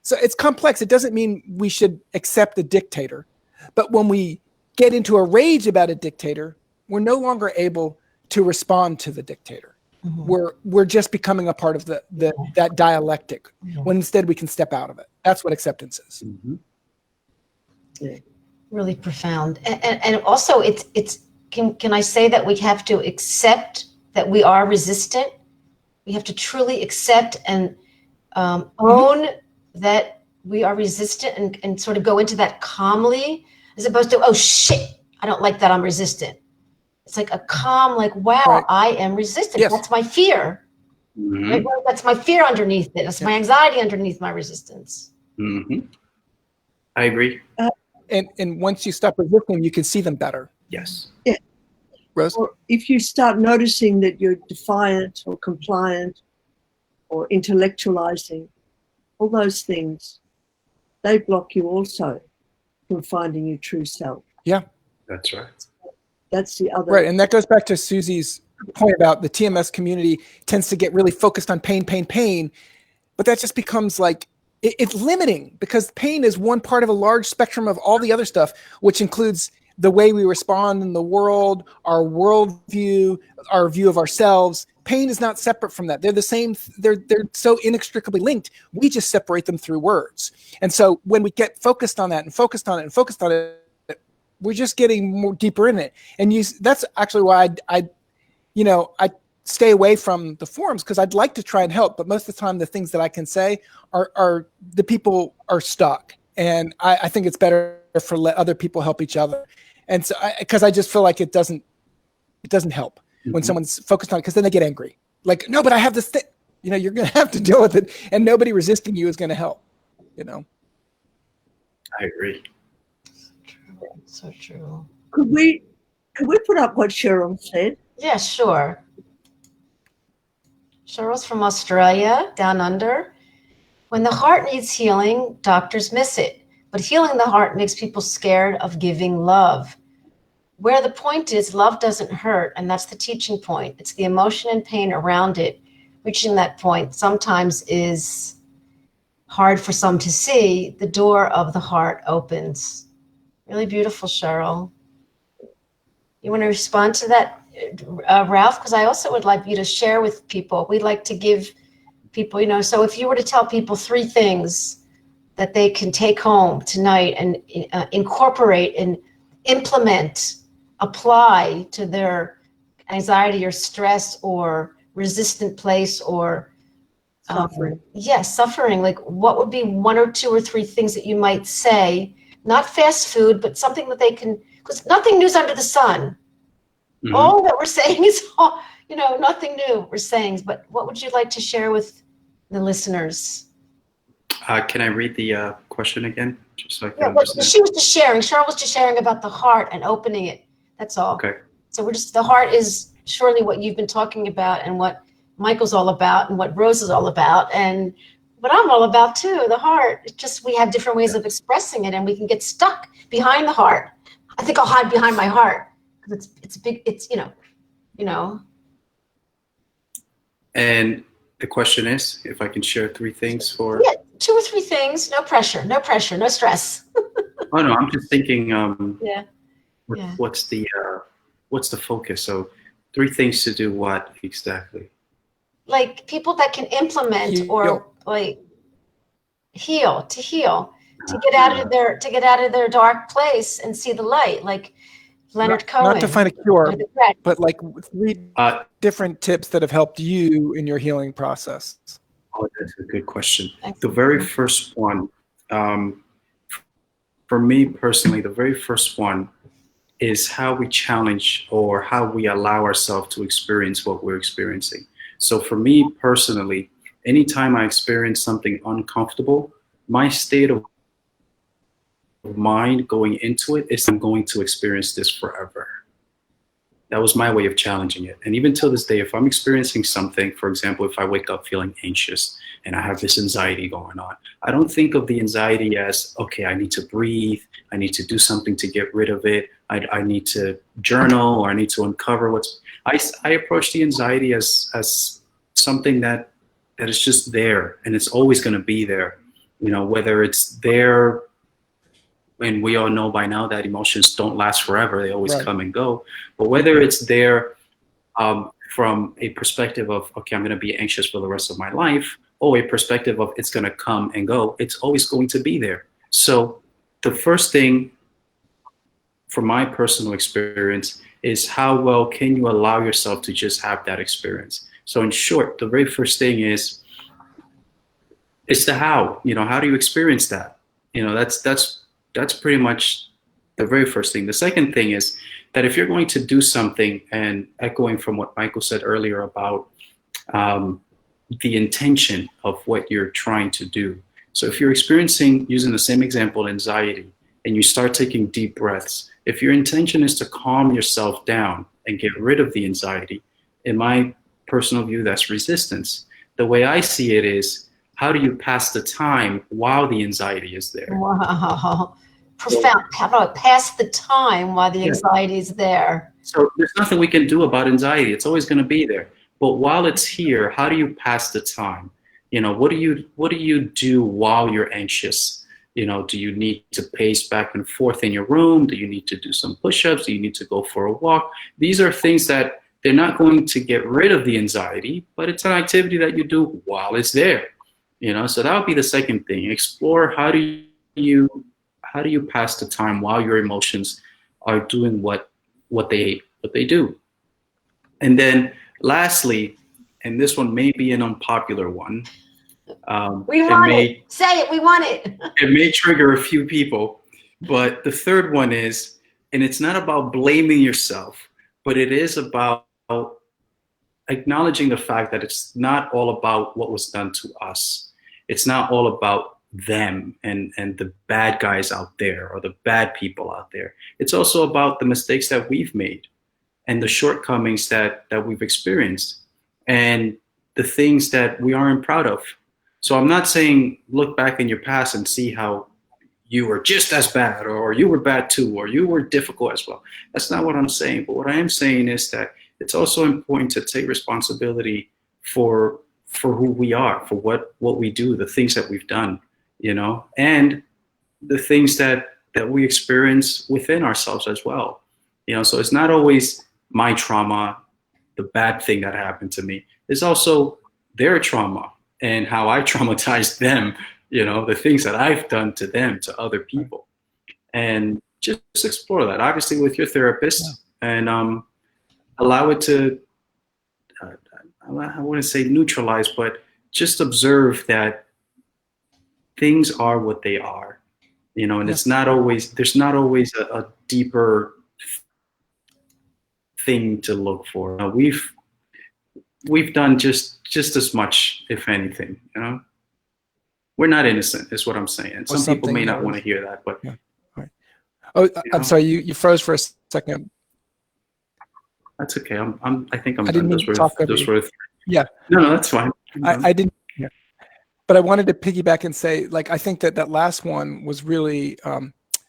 So it's complex. It doesn't mean we should accept the dictator, but when we get into a rage about a dictator, we're no longer able to respond to the dictator. We're just becoming a part of that dialectic, when instead we can step out of it. That's what acceptance is. Really profound. And also can I say that we have to accept that we are resistant? We have to truly accept and own that we are resistant and sort of go into that calmly, as opposed to, oh shit, I don't like that, I'm resistant. It's like a calm, like, wow, right. I am resistant. Yes. That's my fear. Right? Well, that's my fear underneath it. That's my anxiety underneath my resistance. I agree. And once you stop resisting, you can see them better. Yes. Yeah. Rose? Or if you start noticing that you're defiant or compliant or intellectualizing, all those things, they block you also from finding your true self. Yeah. That's right. That's the other. Right. And that goes back to Susie's point about the TMS community tends to get really focused on pain, but that just becomes like, it's limiting, because pain is one part of a large spectrum of all the other stuff, which includes the way we respond in the world, our worldview, our view of ourselves. Pain is not separate from that. They're the same. They're so inextricably linked. We just separate them through words. And so when we get focused on that and focused on it, we're just getting more deeper in it. And that's actually why I stay away from the forums, because I'd like to try and help, but most of the time the things that I can say are the people are stuck. And I think it's better for let other people help each other. And so because I just feel like it doesn't help when someone's focused on it, because then they get angry. Like, no, but I have this thing. You're going to have to deal with it, and nobody resisting you is going to help. I agree. So true. Could we put up what Cheryl said? Yeah, sure. Cheryl's from Australia, down under. When the heart needs healing, doctors miss it. But healing the heart makes people scared of giving love. Where the point is, love doesn't hurt, and that's the teaching point. It's the emotion and pain around it. Reaching that point sometimes is hard for some to see. The door of the heart opens. Really beautiful, Cheryl. You want to respond to that, Ralph? Because I also would like you to share with people. We'd like to give people, so if you were to tell people 3 things that they can take home tonight and incorporate and implement, apply to their anxiety or stress or resistant place or suffering. Suffering. Like, what would be 1 or 2 or 3 things that you might say? Not fast food, but something that they can, because nothing new's under the sun. All that we're saying is, nothing new we're saying. But what would you like to share with the listeners? Can I read the question again? Just so I can understand. She was just sharing. Cheryl was just sharing about the heart and opening it. That's all. Okay. So the heart is surely what you've been talking about, and what Michael's all about, and what Rose is all about, and what I'm all about too, the heart. It's just, we have different ways of expressing it, and we can get stuck behind the heart. I think I'll hide behind my heart because it's big. It's And the question is, if I can share 3 things for. Yeah, 2 or 3 things. No pressure. No stress. Oh no, I'm just thinking. What's the focus? So 3 things to do what exactly? Like people that can implement or like heal, to get out of their dark place and see the light, like Leonard Cohen. Not to find a cure, but like 3 different tips that have helped you in your healing process. Oh, that's a good question. Excellent. The very first one, for me personally, the very first one is how we challenge or how we allow ourselves to experience what we're experiencing. So for me personally, anytime I experience something uncomfortable, my state of mind going into it is, I'm going to experience this forever. That was my way of challenging it. And even till this day, if I'm experiencing something, for example, if I wake up feeling anxious and I have this anxiety going on, I don't think of the anxiety as, okay, I need to breathe, I need to do something to get rid of it, I need to journal, or I need to uncover what's, I approach the anxiety as something that is just there, and it's always going to be there. You know, whether it's there, and we all know by now that emotions don't last forever, they always come and go. But whether it's there from a perspective of, okay, I'm going to be anxious for the rest of my life, or a perspective of it's going to come and go, it's always going to be there. So the first thing, from my personal experience, is how well can you allow yourself to just have that experience. So in short, the very first thing is, it's the how. You know, how do you experience that? You know, that's pretty much the very first thing. The second thing is that if you're going to do something, and echoing from what Michael said earlier about the intention of what you're trying to do. So if you're experiencing, using the same example, anxiety, and you start taking deep breaths, if your intention is to calm yourself down and get rid of the anxiety, in my personal view, that's resistance. The way I see it is, how do you pass the time while the anxiety is there? Wow. Profound. How do I pass the time while the anxiety is there? So there's nothing we can do about anxiety. It's always going to be there. But while it's here, how do you pass the time? You know, what do you do while you're anxious? You know, do you need to pace back and forth in your room? Do you need to do some push-ups? Do you need to go for a walk? These are things that they're not going to get rid of the anxiety, but it's an activity that you do while it's there. You know, so that would be the second thing. Explore how do you pass the time while your emotions are doing what they do. And then lastly, and this one may be an unpopular one. We want it. Say it. We want it. It may trigger a few people, but the third one is, and it's not about blaming yourself, but it is about acknowledging the fact that it's not all about what was done to us. It's not all about them and the bad guys out there or the bad people out there. It's also about the mistakes that we've made and the shortcomings that we've experienced and the things that we aren't proud of. So I'm not saying look back in your past and see how you were just as bad, or you were bad too, or you were difficult as well. That's not what I'm saying. But what I am saying is that it's also important to take responsibility for who we are, for what we do, the things that we've done, you know, and the things that we experience within ourselves as well. You know, so it's not always my trauma, the bad thing that happened to me. It's also their trauma and how I traumatized them, you know, the things that I've done to them, to other people. And just explore that, obviously, with your therapist, and allow it to, I wouldn't say neutralize, but just observe that things are what they are, you know, and it's not always, there's not always a deeper thing to look for. We've done just as much, if anything, you know. We're not innocent, is what I'm saying. Some people may not want to hear that, but. Right. Oh, I'm sorry, you froze for a second. That's okay. I think I'm I didn't done. Those were yeah. No, that's fine. I didn't. Yeah. But I wanted to piggyback and say, like, I think that last one was really,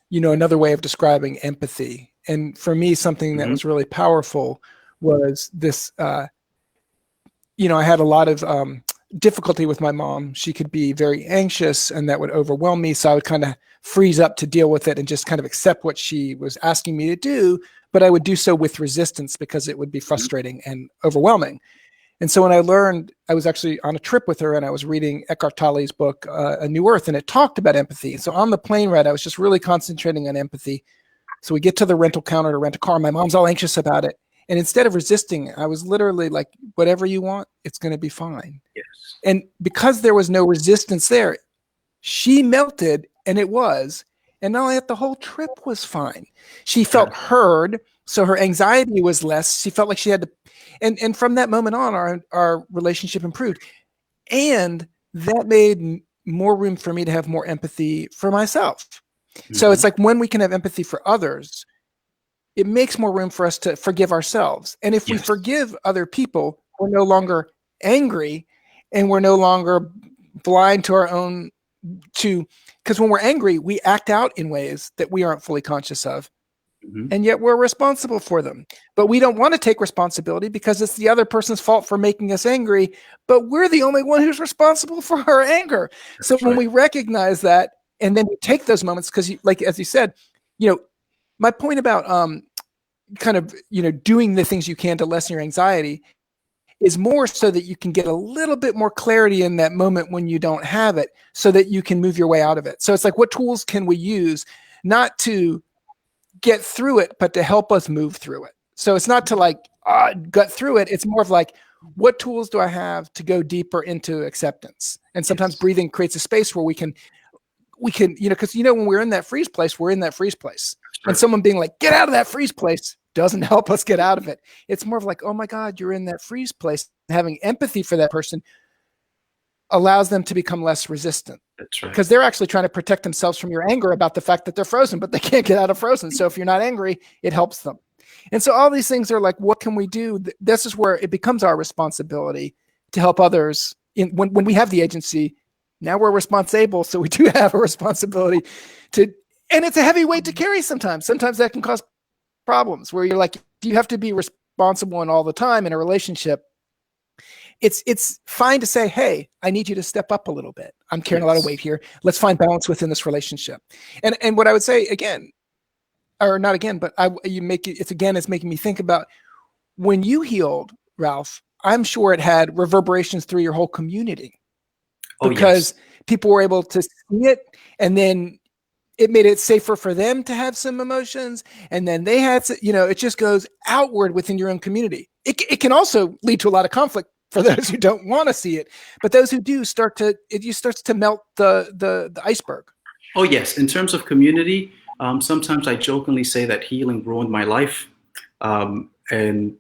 you know, another way of describing empathy. And for me, something that was really powerful was this. You know, I had a lot of difficulty with my mom. She could be very anxious, and that would overwhelm me. So I would kind of freeze up to deal with it and just kind of accept what she was asking me to do. But I would do so with resistance because it would be frustrating and overwhelming. And so when I learned, I was actually on a trip with her and I was reading Eckhart Tolle's book, A New Earth, and it talked about empathy. So on the plane ride, I was just really concentrating on empathy. So we get to the rental counter to rent a car. My mom's all anxious about it. And instead of resisting, I was literally like, whatever you want, it's going to be fine. Yes. And because there was no resistance there, she melted, and it was. And not only that, the whole trip was fine. She felt heard, so her anxiety was less. She felt like she had to, and from that moment on, our relationship improved. And that made more room for me to have more empathy for myself. So it's like when we can have empathy for others, it makes more room for us to forgive ourselves. And if we forgive other people, we're no longer angry, and we're no longer blind to our own, because when we're angry, we act out in ways that we aren't fully conscious of. And yet we're responsible for them. But we don't want to take responsibility because it's the other person's fault for making us angry, but we're the only one who's responsible for our anger. So when we recognize that, and then we take those moments, because like, as you said, my point about kind of, doing the things you can to lessen your anxiety is more so that you can get a little bit more clarity in that moment when you don't have it, so that you can move your way out of it. So it's like, what tools can we use not to get through it, but to help us move through it? So it's not to like gut through it. It's more of like, what tools do I have to go deeper into acceptance? And sometimes breathing creates a space where we can, because when we're in that freeze place, we're in that freeze place. Sure. And someone being like, get out of that freeze place doesn't help us get out of it. It's more of like, oh my God, you're in that freeze place. Having empathy for that person allows them to become less resistant. That's right. Because they're actually trying to protect themselves from your anger about the fact that they're frozen, but they can't get out of frozen. So if you're not angry, it helps them. And so all these things are like, what can we do? This is where it becomes our responsibility to help others. When we have the agency, now we're responsible. So we do have a responsibility and it's a heavy weight to carry sometimes. Sometimes that can cause problems where you're like, you have to be responsible in all the time in a relationship. It's fine to say, hey, I need you to step up a little bit. I'm carrying a lot of weight here. Let's find balance within this relationship. And what I would say again, or not again, but it's making me think about when you healed, Ralph, I'm sure it had reverberations through your whole community because people were able to see it, and then it made it safer for them to have some emotions. And then they had, it just goes outward within your own community. It can also lead to a lot of conflict for those who don't want to see it, but those who do it just starts to melt the iceberg. Oh yes. In terms of community, sometimes I jokingly say that healing ruined my life. And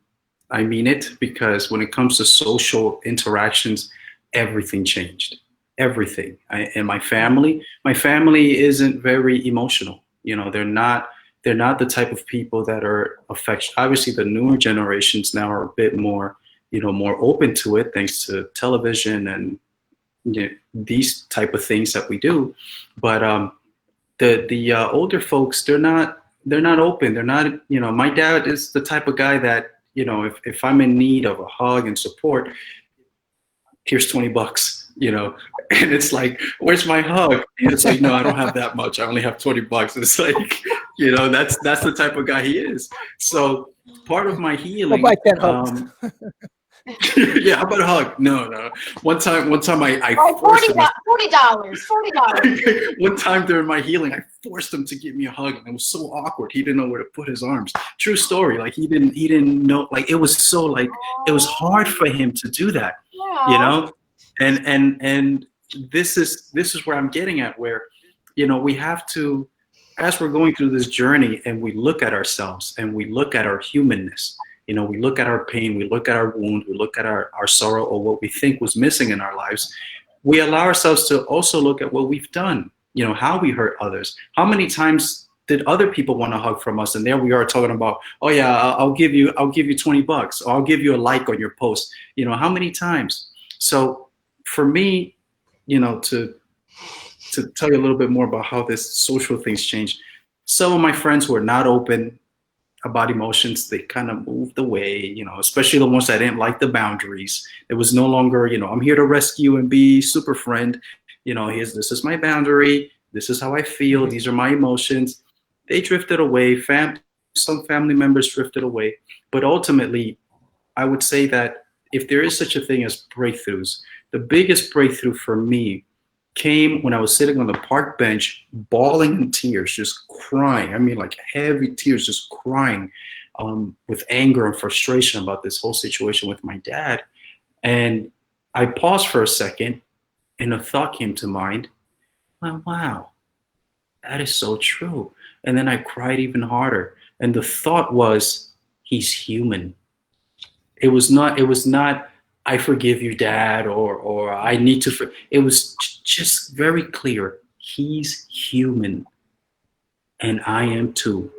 I mean it, because when it comes to social interactions, everything changed. Everything. And my family isn't very emotional. They're not the type of people that are affectionate. Obviously the newer generations now are a bit more, more open to it thanks to television and these type of things that we do. But the older folks, they're not open. They're not, my dad is the type of guy that, if I'm in need of a hug and support, here's $20, and it's like, where's my hug? And it's like, no, I don't have that much. I only have $20. And it's like, that's the type of guy he is. So part of my healing, yeah, how about a hug? No. One time I forced him. $40. One time during my healing, I forced him to give me a hug, and it was so awkward. He didn't know where to put his arms. True story. Like he didn't know. Like it was so like it was hard for him to do that. And this is where I'm getting at, where we have to, as we're going through this journey, and we look at ourselves and we look at our humanness. We look at our pain, we look at our wound, we look at our sorrow, or what we think was missing in our lives. We allow ourselves to also look at what we've done, how we hurt others. How many times did other people want a hug from us? And there we are talking about, oh yeah, I'll give you $20, or I'll give you a like on your post. How many times? So for me, to tell you a little bit more about how this social things changed, some of my friends who are not open about emotions, they kind of moved away, especially the ones that didn't like the boundaries. It was no longer, I'm here to rescue and be super friend. This is my boundary. This is how I feel. These are my emotions. They drifted away. Some family members drifted away. But ultimately, I would say that if there is such a thing as breakthroughs, the biggest breakthrough for me came when I was sitting on the park bench, bawling in tears, just crying. I mean, like heavy tears, just crying with anger and frustration about this whole situation with my dad. And I paused for a second, and a thought came to mind. Well, wow, that is so true. And then I cried even harder. And the thought was, he's human. It was not, I forgive you, Dad, or I need to. It was just very clear. He's human, and I am too.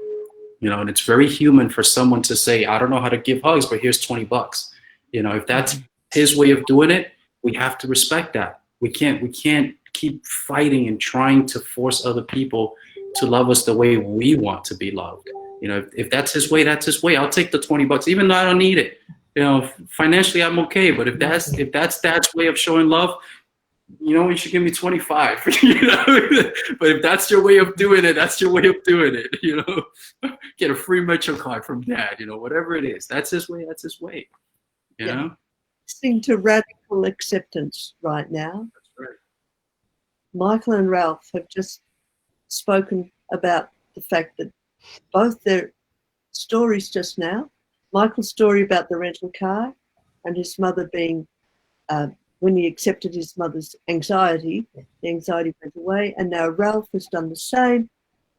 you know, and it's very human for someone to say, I don't know how to give hugs, but here's $20. You know, if that's his way of doing it, we have to respect that. We can't keep fighting and trying to force other people to love us the way we want to be loved. You know, if that's his way, that's his way. I'll take the $20, even though I don't need it. You know, financially I'm okay, but if that's Dad's way of showing love, you know, you should give me 25. You know, but if that's your way of doing it, that's your way of doing it. You know, get a free Metro card from Dad. You know, whatever it is, that's his way. That's his way. You know, listening to radical acceptance right now. That's right. Michael and Ralph have just spoken about the fact that both their stories just now, Michael's story about the rental car and his mother being, when he accepted his mother's anxiety, the anxiety went away, and now Ralph has done the same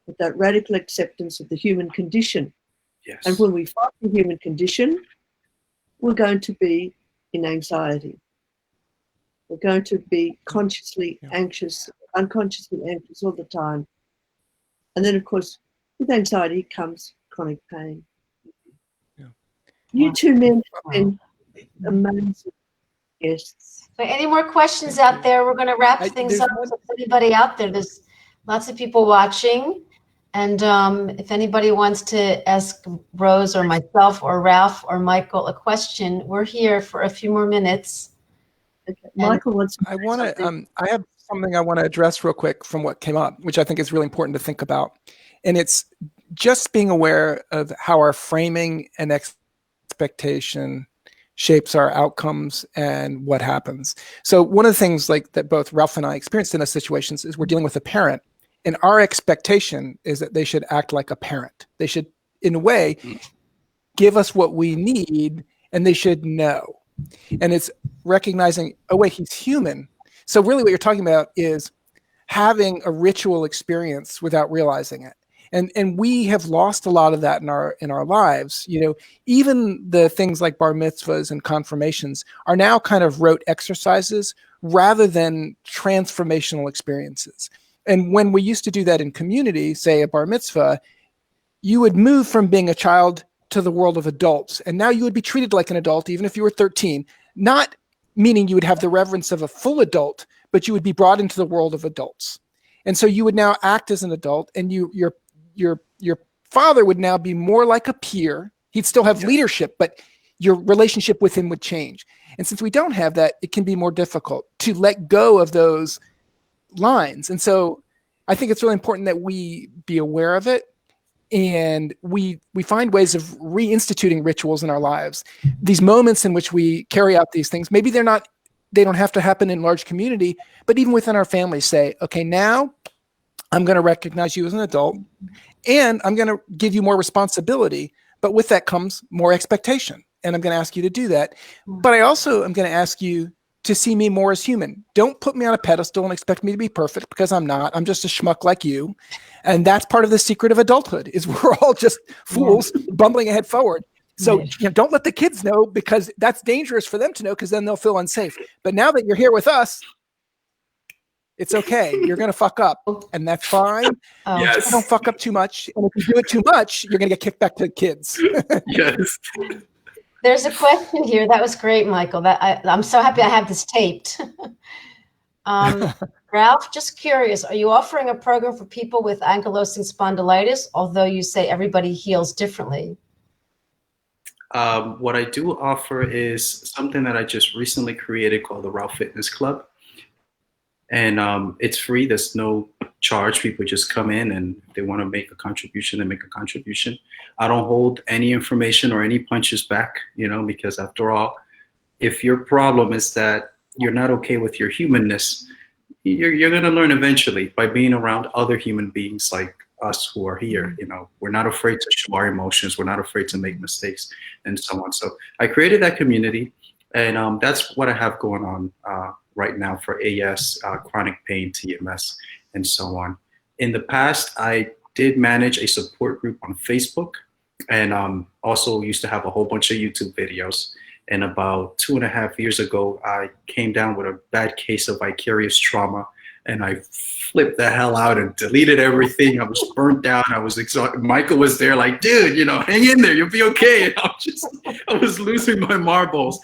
with that radical acceptance of the human condition. Yes. And when we fight the human condition, we're going to be in anxiety. We're going to be consciously anxious, unconsciously anxious all the time. And then, of course, with anxiety comes chronic pain. Yeah. You two men have been amazing guests. So any more questions out there? We're going to wrap things up. If anybody out there, there's lots of people watching. And if anybody wants to ask Rose or myself or Ralph or Michael a question, we're here for a few more minutes. Okay. Michael wants to I want to. I have something I want to address real quick from what came up, which I think is really important to think about, and it's just being aware of how our framing and expectation shapes our outcomes and what happens. So one of the things like that both Ralph and I experienced in those situations is we're dealing with a parent, and our expectation is that they should act like a parent. They should, in a way, give us what we need, and they should know. And it's recognizing, oh wait, he's human. So really what you're talking about is having a ritual experience without realizing it. And we have lost a lot of that in our lives. You know, even the things like bar mitzvahs and confirmations are now kind of rote exercises rather than transformational experiences. And when we used to do that in community, say a bar mitzvah, you would move from being a child to the world of adults. And now you would be treated like an adult, even if you were 13, not meaning you would have the reverence of a full adult, but you would be brought into the world of adults. And so you would now act as an adult, and your father would now be more like a peer. He'd still have leadership, but your relationship with him would change. And since we don't have that, it can be more difficult to let go of those lines. And so I think it's really important that we be aware of it, and we find ways of reinstituting rituals in our lives. These moments in which we carry out these things, maybe they don't have to happen in large community, but even within our family, say, okay, now I'm going to recognize you as an adult, and I'm going to give you more responsibility, but with that comes more expectation. And I'm going to ask you to do that. But I also am going to ask you to see me more as human. Don't put me on a pedestal and expect me to be perfect, because I'm not. I'm just a schmuck like you. And that's part of the secret of adulthood, is we're all just fools bumbling ahead forward. So don't let the kids know, because that's dangerous for them to know, because then they'll feel unsafe. But now that you're here with us, it's okay. You're going to fuck up, and that's fine. Yes. Don't fuck up too much. And if you do it too much, you're going to get kicked back to the kids. Yes. There's a question here. That was great, Michael. I'm so happy I have this taped. Ralph, just curious, are you offering a program for people with ankylosing spondylitis, although you say everybody heals differently? What I do offer is something that I just recently created called the Ralph Fitness Club. And it's free. There's no charge. People just come in, and if they want to make a contribution, they make a contribution. I don't hold any information or any punches back, you know, because after all, if your problem is that you're not okay with your humanness, you're going to learn eventually by being around other human beings like us who are here. You know, we're not afraid to show our emotions. We're not afraid to make mistakes, and so on. So I created that community, and that's what I have going on right now for AS, chronic pain, TMS, and so on. In the past, I did manage a support group on Facebook, and also used to have a whole bunch of YouTube videos. And about 2.5 years ago, I came down with a bad case of vicarious trauma and I flipped the hell out and deleted everything. I was burnt out. I was exhausted. Michael was there like, dude, hang in there. You'll be okay. And I was losing my marbles,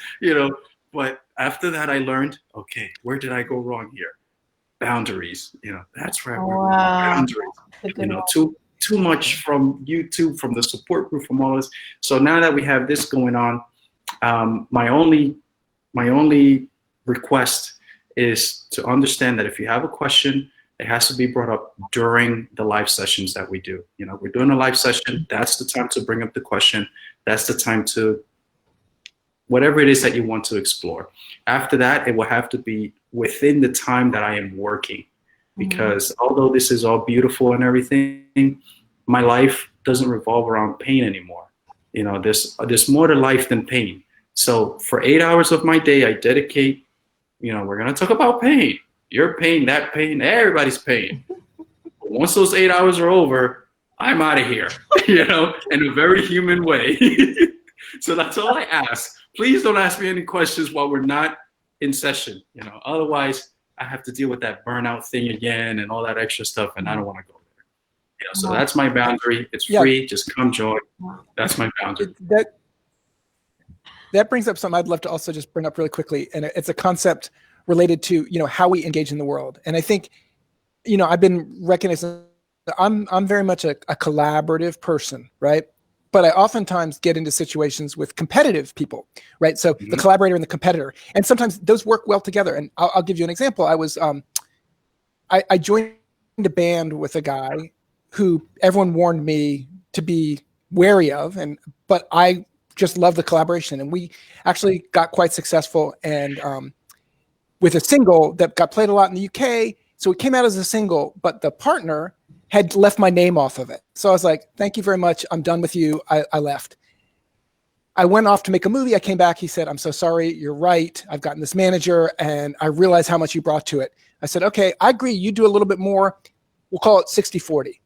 But after that, I learned, okay, where did I go wrong here? Boundaries. That's where I went wrong. Boundaries. Too much from YouTube, from the support group, from all this. So now that we have this going on, my only request is to understand that if you have a question, it has to be brought up during the live sessions that we do. We're doing a live session. That's the time to bring up the question. That's the time to whatever it is that you want to explore. After that, it will have to be within the time that I am working. Because although this is all beautiful and everything, my life doesn't revolve around pain anymore. There's more to life than pain. So for 8 hours of my day, I dedicate, we're going to talk about pain. Your pain, that pain, everybody's pain. But once those 8 hours are over, I'm out of here, in a very human way. So that's all I ask. Please don't ask me any questions while we're not in session. Otherwise, I have to deal with that burnout thing again and all that extra stuff, and I don't want to go there. So that's my boundary. It's free. Just come join. That's my boundary. That brings up something I'd love to also just bring up really quickly, and it's a concept related to how we engage in the world. And I think I've been recognizing that I'm very much a collaborative person, right? But I oftentimes get into situations with competitive people, right? So the collaborator and the competitor, and sometimes those work well together. And I'll give you an example. I joined a band with a guy who everyone warned me to be wary of, but I just love the collaboration, and we actually got quite successful, and with a single that got played a lot in the UK. So it came out as a single, but the partner had left my name off of it. So I was like, thank you very much. I'm done with you. I left. I went off to make a movie. I came back. He said, I'm so sorry. You're right. I've gotten this manager and I realize how much you brought to it. I said, okay, I agree. You do a little bit more. We'll call it 60-40.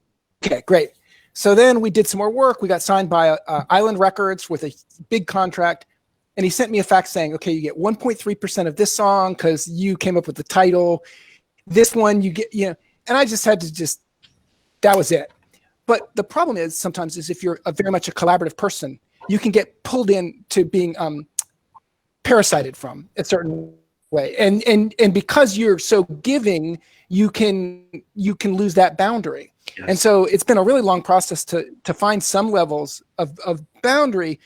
Okay, great. So then we did some more work. We got signed by Island Records with a big contract. And he sent me a fax saying, okay, you get 1.3% of this song because you came up with the title. This one you get, and I just had to that was it. But the problem is sometimes if you're very much a collaborative person, you can get pulled into being parasited from a certain way. And because you're so giving, you can lose that boundary. Yes. And so it's been a really long process to find some levels of boundary,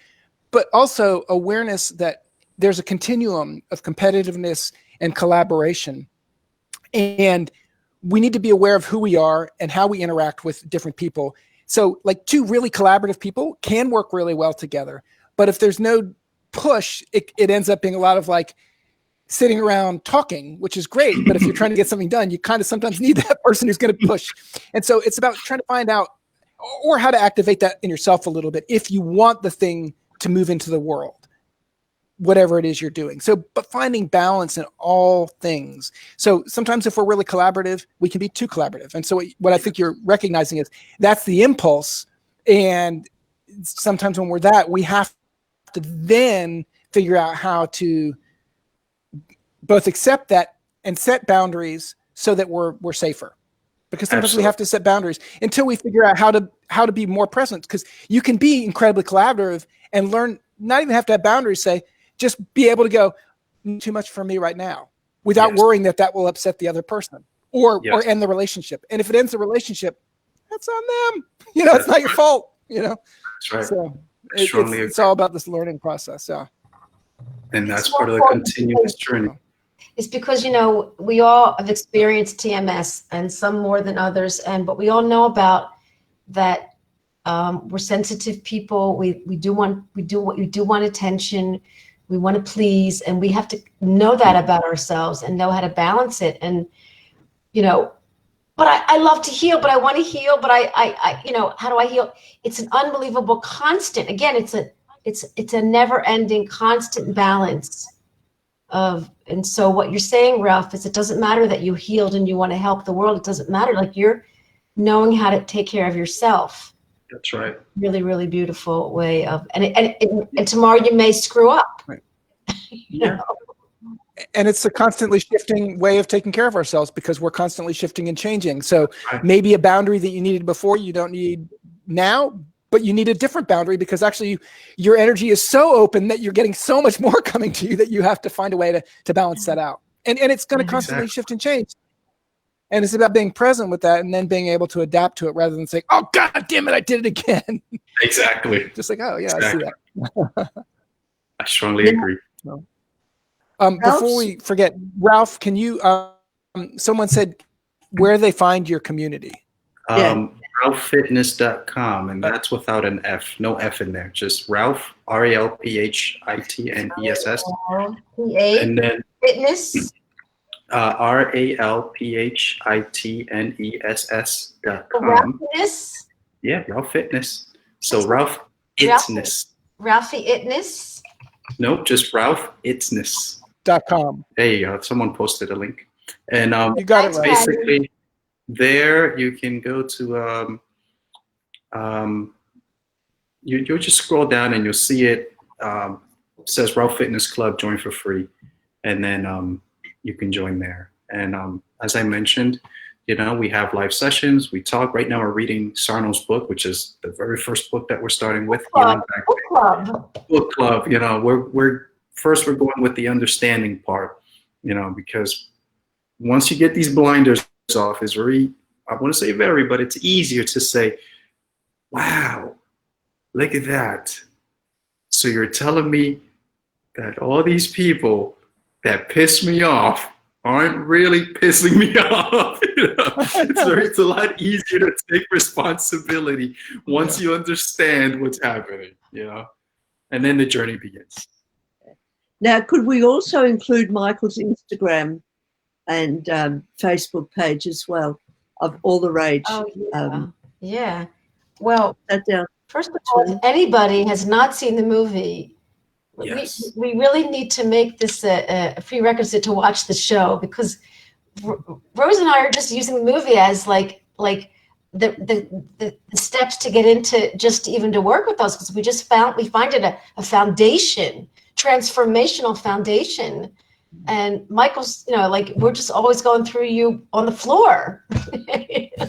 but also awareness that there's a continuum of competitiveness and collaboration. And we need to be aware of who we are and how we interact with different people. So like two really collaborative people can work really well together. But if there's no push, it ends up being a lot of like sitting around talking, which is great. But if you're trying to get something done, you kind of sometimes need that person who's going to push. And so it's about trying to find out or how to activate that in yourself a little bit if you want the thing to move into the world, whatever it is you're doing. So, but finding balance in all things. So sometimes if we're really collaborative, we can be too collaborative. And so what I think you're recognizing is that's the impulse. And sometimes when we're that, we have to then figure out how to both accept that and set boundaries so that we're safer. Because sometimes Absolutely. We have to set boundaries until we figure out how to be more present. Because you can be incredibly collaborative and learn, not even have to have boundaries, say, just be able to go, too much for me right now, without yes. worrying that will upset the other person or end the relationship. And if it ends the relationship, that's on them. It's not your fault. That's right. So it's all about this learning process. Yeah. And that's part of the continuous journey. It's because, we all have experienced TMS and some more than others. But we all know about that. We're sensitive people. We do want attention. We want to please, and we have to know that about ourselves and know how to balance it. And, but I love to heal, but I want to heal, but I how do I heal? It's an unbelievable constant. Again, it's a never ending constant balance and so what you're saying, Ralph, is it doesn't matter that you healed and you want to help the world. It doesn't matter. Like you're knowing how to take care of yourself. That's right. Really, really beautiful way of, and tomorrow you may screw up. Right. You know? And it's a constantly shifting way of taking care of ourselves because we're constantly shifting and changing. So maybe a boundary that you needed before, you don't need now, but you need a different boundary because actually your energy is so open that you're getting so much more coming to you that you have to find a way to balance that out. And it's going to constantly shift and change. And it's about being present with that and then being able to adapt to it rather than saying, oh, God damn it, I did it again. Exactly. Just like, oh, yeah, exactly. I see that. I strongly agree. So, before we forget, Ralph, can you, someone said where they find your community. RalphFitness.com, and that's without an F. No F in there. Just Ralph, RalphFitness. And then Fitness. RalphFitness.com. Yeah, Ralph Fitness. So Ralph Itness. Ralphie Itness. Nope, just Ralph Itness. .com. There you go. Someone posted a link. And you got it right. Basically, there you can go to you'll just scroll down and you'll see it. It says Ralph Fitness Club, join for free, and then you can join there. And as I mentioned, we have live sessions. We talk. Right now, we're reading Sarno's book, which is the very first book that we're starting with. Book club. Book club. We're going with the understanding part. Because once you get these blinders off, it's very, I want to say very, but it's easier to say, wow, look at that. So you're telling me that all these people that piss me off aren't really pissing me off. It's a lot easier to take responsibility once you understand what's happening, and then the journey begins. Now, could we also include Michael's Instagram and Facebook page as well of All the Rage? Oh, yeah. Well, first of all, if anybody has not seen the movie, yes. we really need to make this a prerequisite to watch the show, because Rose and I are just using the movie as like the steps to get into just even to work with us, because we find it a foundation, transformational foundation. And Michael's, we're just always going through you on the floor.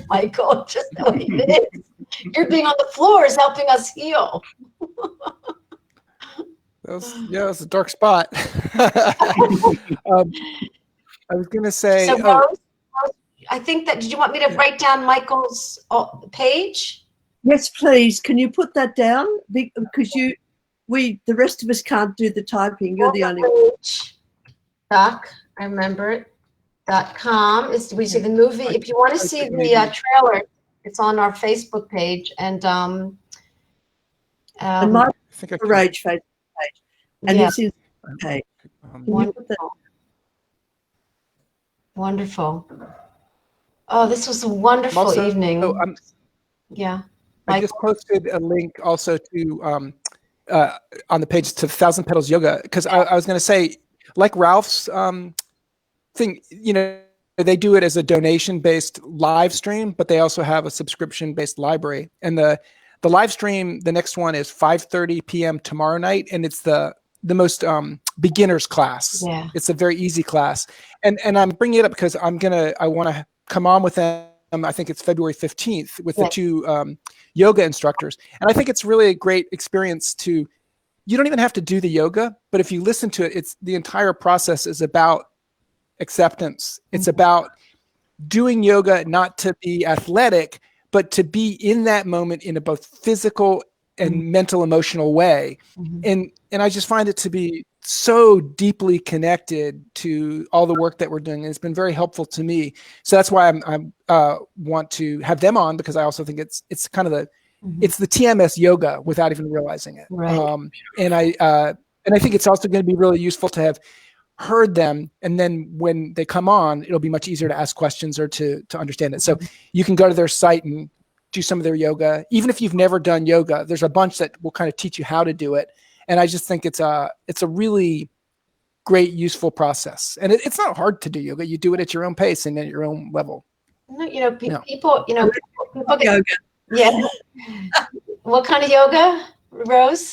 Michael, just the way it is. You're being on the floor is helping us heal. It's a dark spot. I was going to say. So, Rose, I think that, did you want me to write down Michael's page? Yes, please. Can you put that down? Because the rest of us can't do the typing. You're the only one. Doc, I remember it. .com is we see the movie. If you want to see the trailer, it's on our Facebook page and my Rage Facebook page, and this is okay. Wonderful. Oh, this was a wonderful evening. I just posted a link also to on the page to 1,000 Petals Yoga, because I was going to say, like Ralph's thing, they do it as a donation-based live stream, but they also have a subscription-based library. And the live stream, the next one is 5:30 p.m. tomorrow night, and it's the most beginner's class. Yeah. It's a very easy class. And I'm bringing it up because I want to come on with them. I think it's February 15th with the two yoga instructors. And I think it's really a great experience you don't even have to do the yoga, but if you listen to it, the entire process is about acceptance. It's about doing yoga, not to be athletic, but to be in that moment in a both physical and mental, emotional way. And I just find it to be so deeply connected to all the work that we're doing. And it's been very helpful to me. So that's why I want to have them on, because I also think it's kind of it's the TMS yoga without even realizing it. Right. And I think it's also going to be really useful to have heard them, and then when they come on, it'll be much easier to ask questions or to understand it. So you can go to their site and do some of their yoga. Even if you've never done yoga, there's a bunch that will kind of teach you how to do it. And I just think it's a really great, useful process. And it's not hard to do yoga. You do it at your own pace and at your own level. People get yoga. Yeah. What kind of yoga, Rose?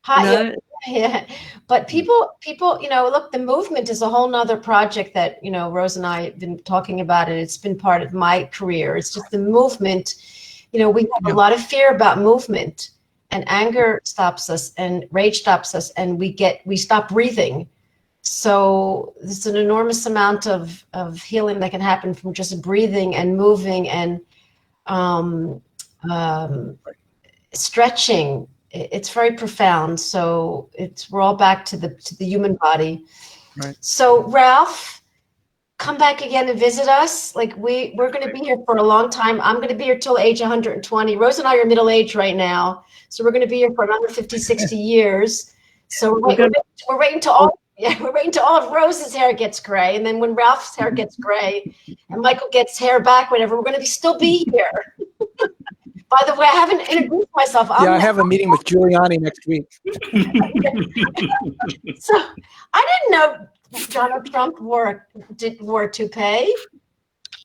Hot yoga. Yeah, but people, look, the movement is a whole nother project that, Rose and I have been talking about, and it's been part of my career. It's just the movement. We have a lot of fear about movement, and anger stops us, and rage stops us, and we stop breathing. So there's an enormous amount of healing that can happen from just breathing and moving and stretching. It's very profound. So we're all back to the human body. Right. So Ralph, come back again and visit us. Like we're going to be here for a long time. I'm going to be here till age 120. Rose and I are middle age right now. So we're going to be here for another 50, 60 years. So we're waiting till all of Rose's hair gets gray. And then when Ralph's hair gets gray and Michael gets hair back, whatever, we're going to still be here. By the way, I haven't introduced myself. I have a meeting with Giuliani next week. So I didn't know Donald Trump wore a toupee.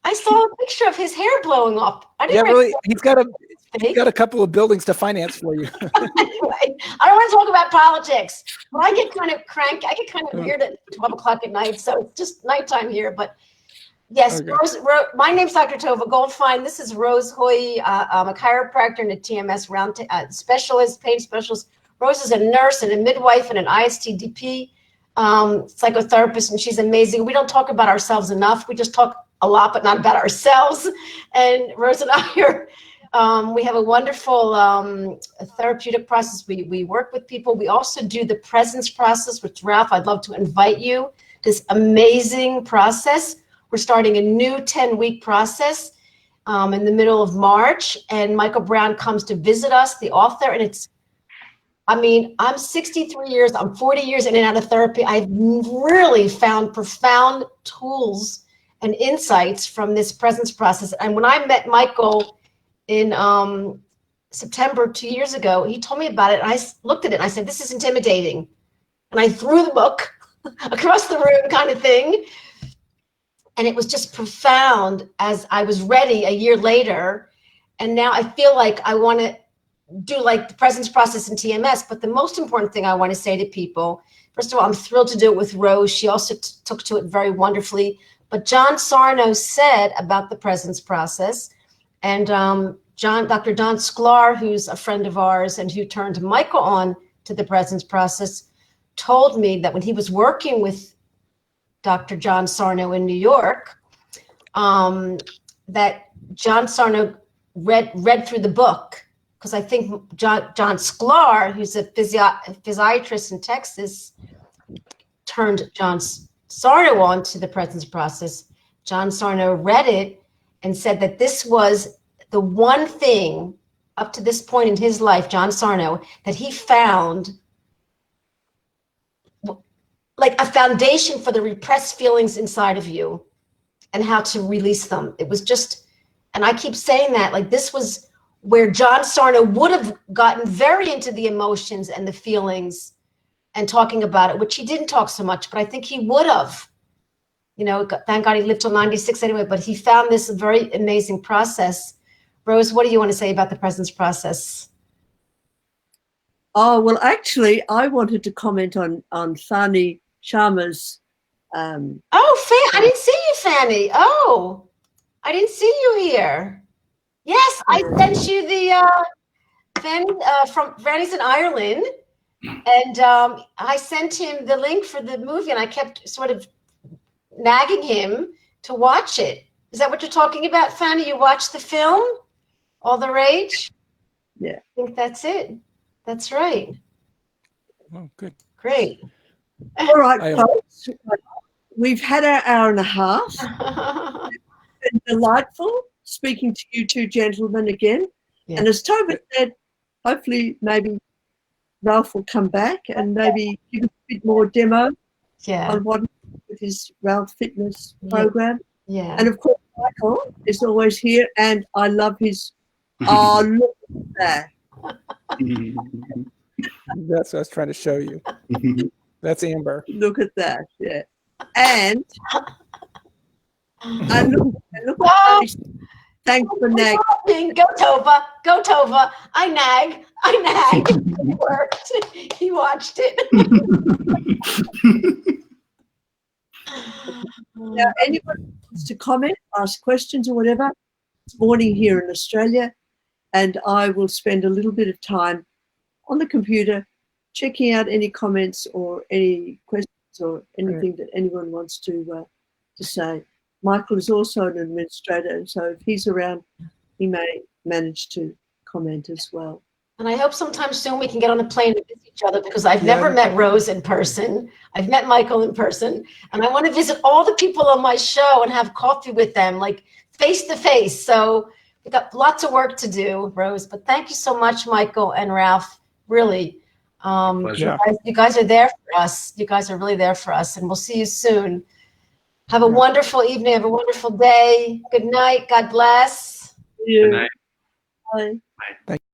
I saw a picture of his hair blowing up. Really, he's got a couple of buildings to finance for you. Anyway, I don't want to talk about politics. But I get kind of cranky. I get kind of weird at 12 o'clock at night. So it's just nighttime here. But yes, okay. Rose, my name's Dr. Tovah Goldfine. This is Rose Hoy. I'm a chiropractor and a TMS specialist, pain specialist. Rose is a nurse and a midwife and an ISTDP psychotherapist, and she's amazing. We don't talk about ourselves enough. We just talk a lot, but not about ourselves. And Rose and I are, we have a wonderful therapeutic process. We work with people. We also do the presence process, which Ralph, I'd love to invite you. This amazing process. We're starting a new 10-week process in the middle of March, and Michael Brown comes to visit us, the author, and I'm 63 years, I'm 40 years in and out of therapy. I've really found profound tools and insights from this presence process. And when I met Michael in September 2 years ago, he told me about it, and I looked at it and I said, this is intimidating. And I threw the book across the room kind of thing. And it was just profound as I was ready a year later. And now I feel like I want to do like the presence process in TMS. But the most important thing I want to say to people, first of all, I'm thrilled to do it with Rose. She also took to it very wonderfully. But John Sarno said about the presence process, and Dr. Don Sklar, who's a friend of ours and who turned Michael on to the presence process, told me that when he was working with Dr. John Sarno in New York, that John Sarno read through the book, because I think John Sklar, who's a physiatrist in Texas, turned John Sarno on to the presence process. John Sarno read it and said that this was the one thing up to this point in his life, John Sarno, that he found like a foundation for the repressed feelings inside of you and how to release them. It was just, and I keep saying that, like this was where John Sarno would have gotten very into the emotions and the feelings and talking about it, which he didn't talk so much, but I think he would have. Thank God he lived till 96 anyway, but he found this very amazing process. Rose, what do you want to say about the presence process? Oh, well, actually, I wanted to comment on Fanny Sharma's. I didn't see you, Fanny. Oh, I didn't see you here. Yes, I sent you the Fanny from Fanny's in Ireland, and I sent him the link for the movie, and I kept sort of nagging him to watch it. Is that what you're talking about, Fanny? You watched the film, All the Rage? Yeah. I think that's it. That's right. Oh, good. Great. All right, folks. We've had our hour and a half. It's been delightful speaking to you two gentlemen again. Yeah. And as Tovah said, hopefully maybe Ralph will come back and maybe give a bit more demo on what with his Ralph Fitness program. Yeah. And of course, Michael is always here, and I love his, look at that. That's what I was trying to show you. That's Amber. Look at that, yeah. And look Thanks for nagging. Go Tovah. Go Tovah. I nag. It worked. He watched it. Now, anyone wants to comment, ask questions or whatever, it's morning here in Australia, and I will spend a little bit of time on the computer checking out any comments or any questions or anything that anyone wants to say. Michael is also an administrator, and so if he's around, he may manage to comment as well. And I hope sometime soon we can get on a plane to visit each other, because I've never met Rose in person. I've met Michael in person, and I want to visit all the people on my show and have coffee with them, like face to face. So we've got lots of work to do, Rose. But thank you so much, Michael and Ralph. Really, you guys are there for us. You guys are really there for us, and we'll see you soon. Have a wonderful evening. Have a wonderful day. Good night. God bless. Good night. Bye. Thank you.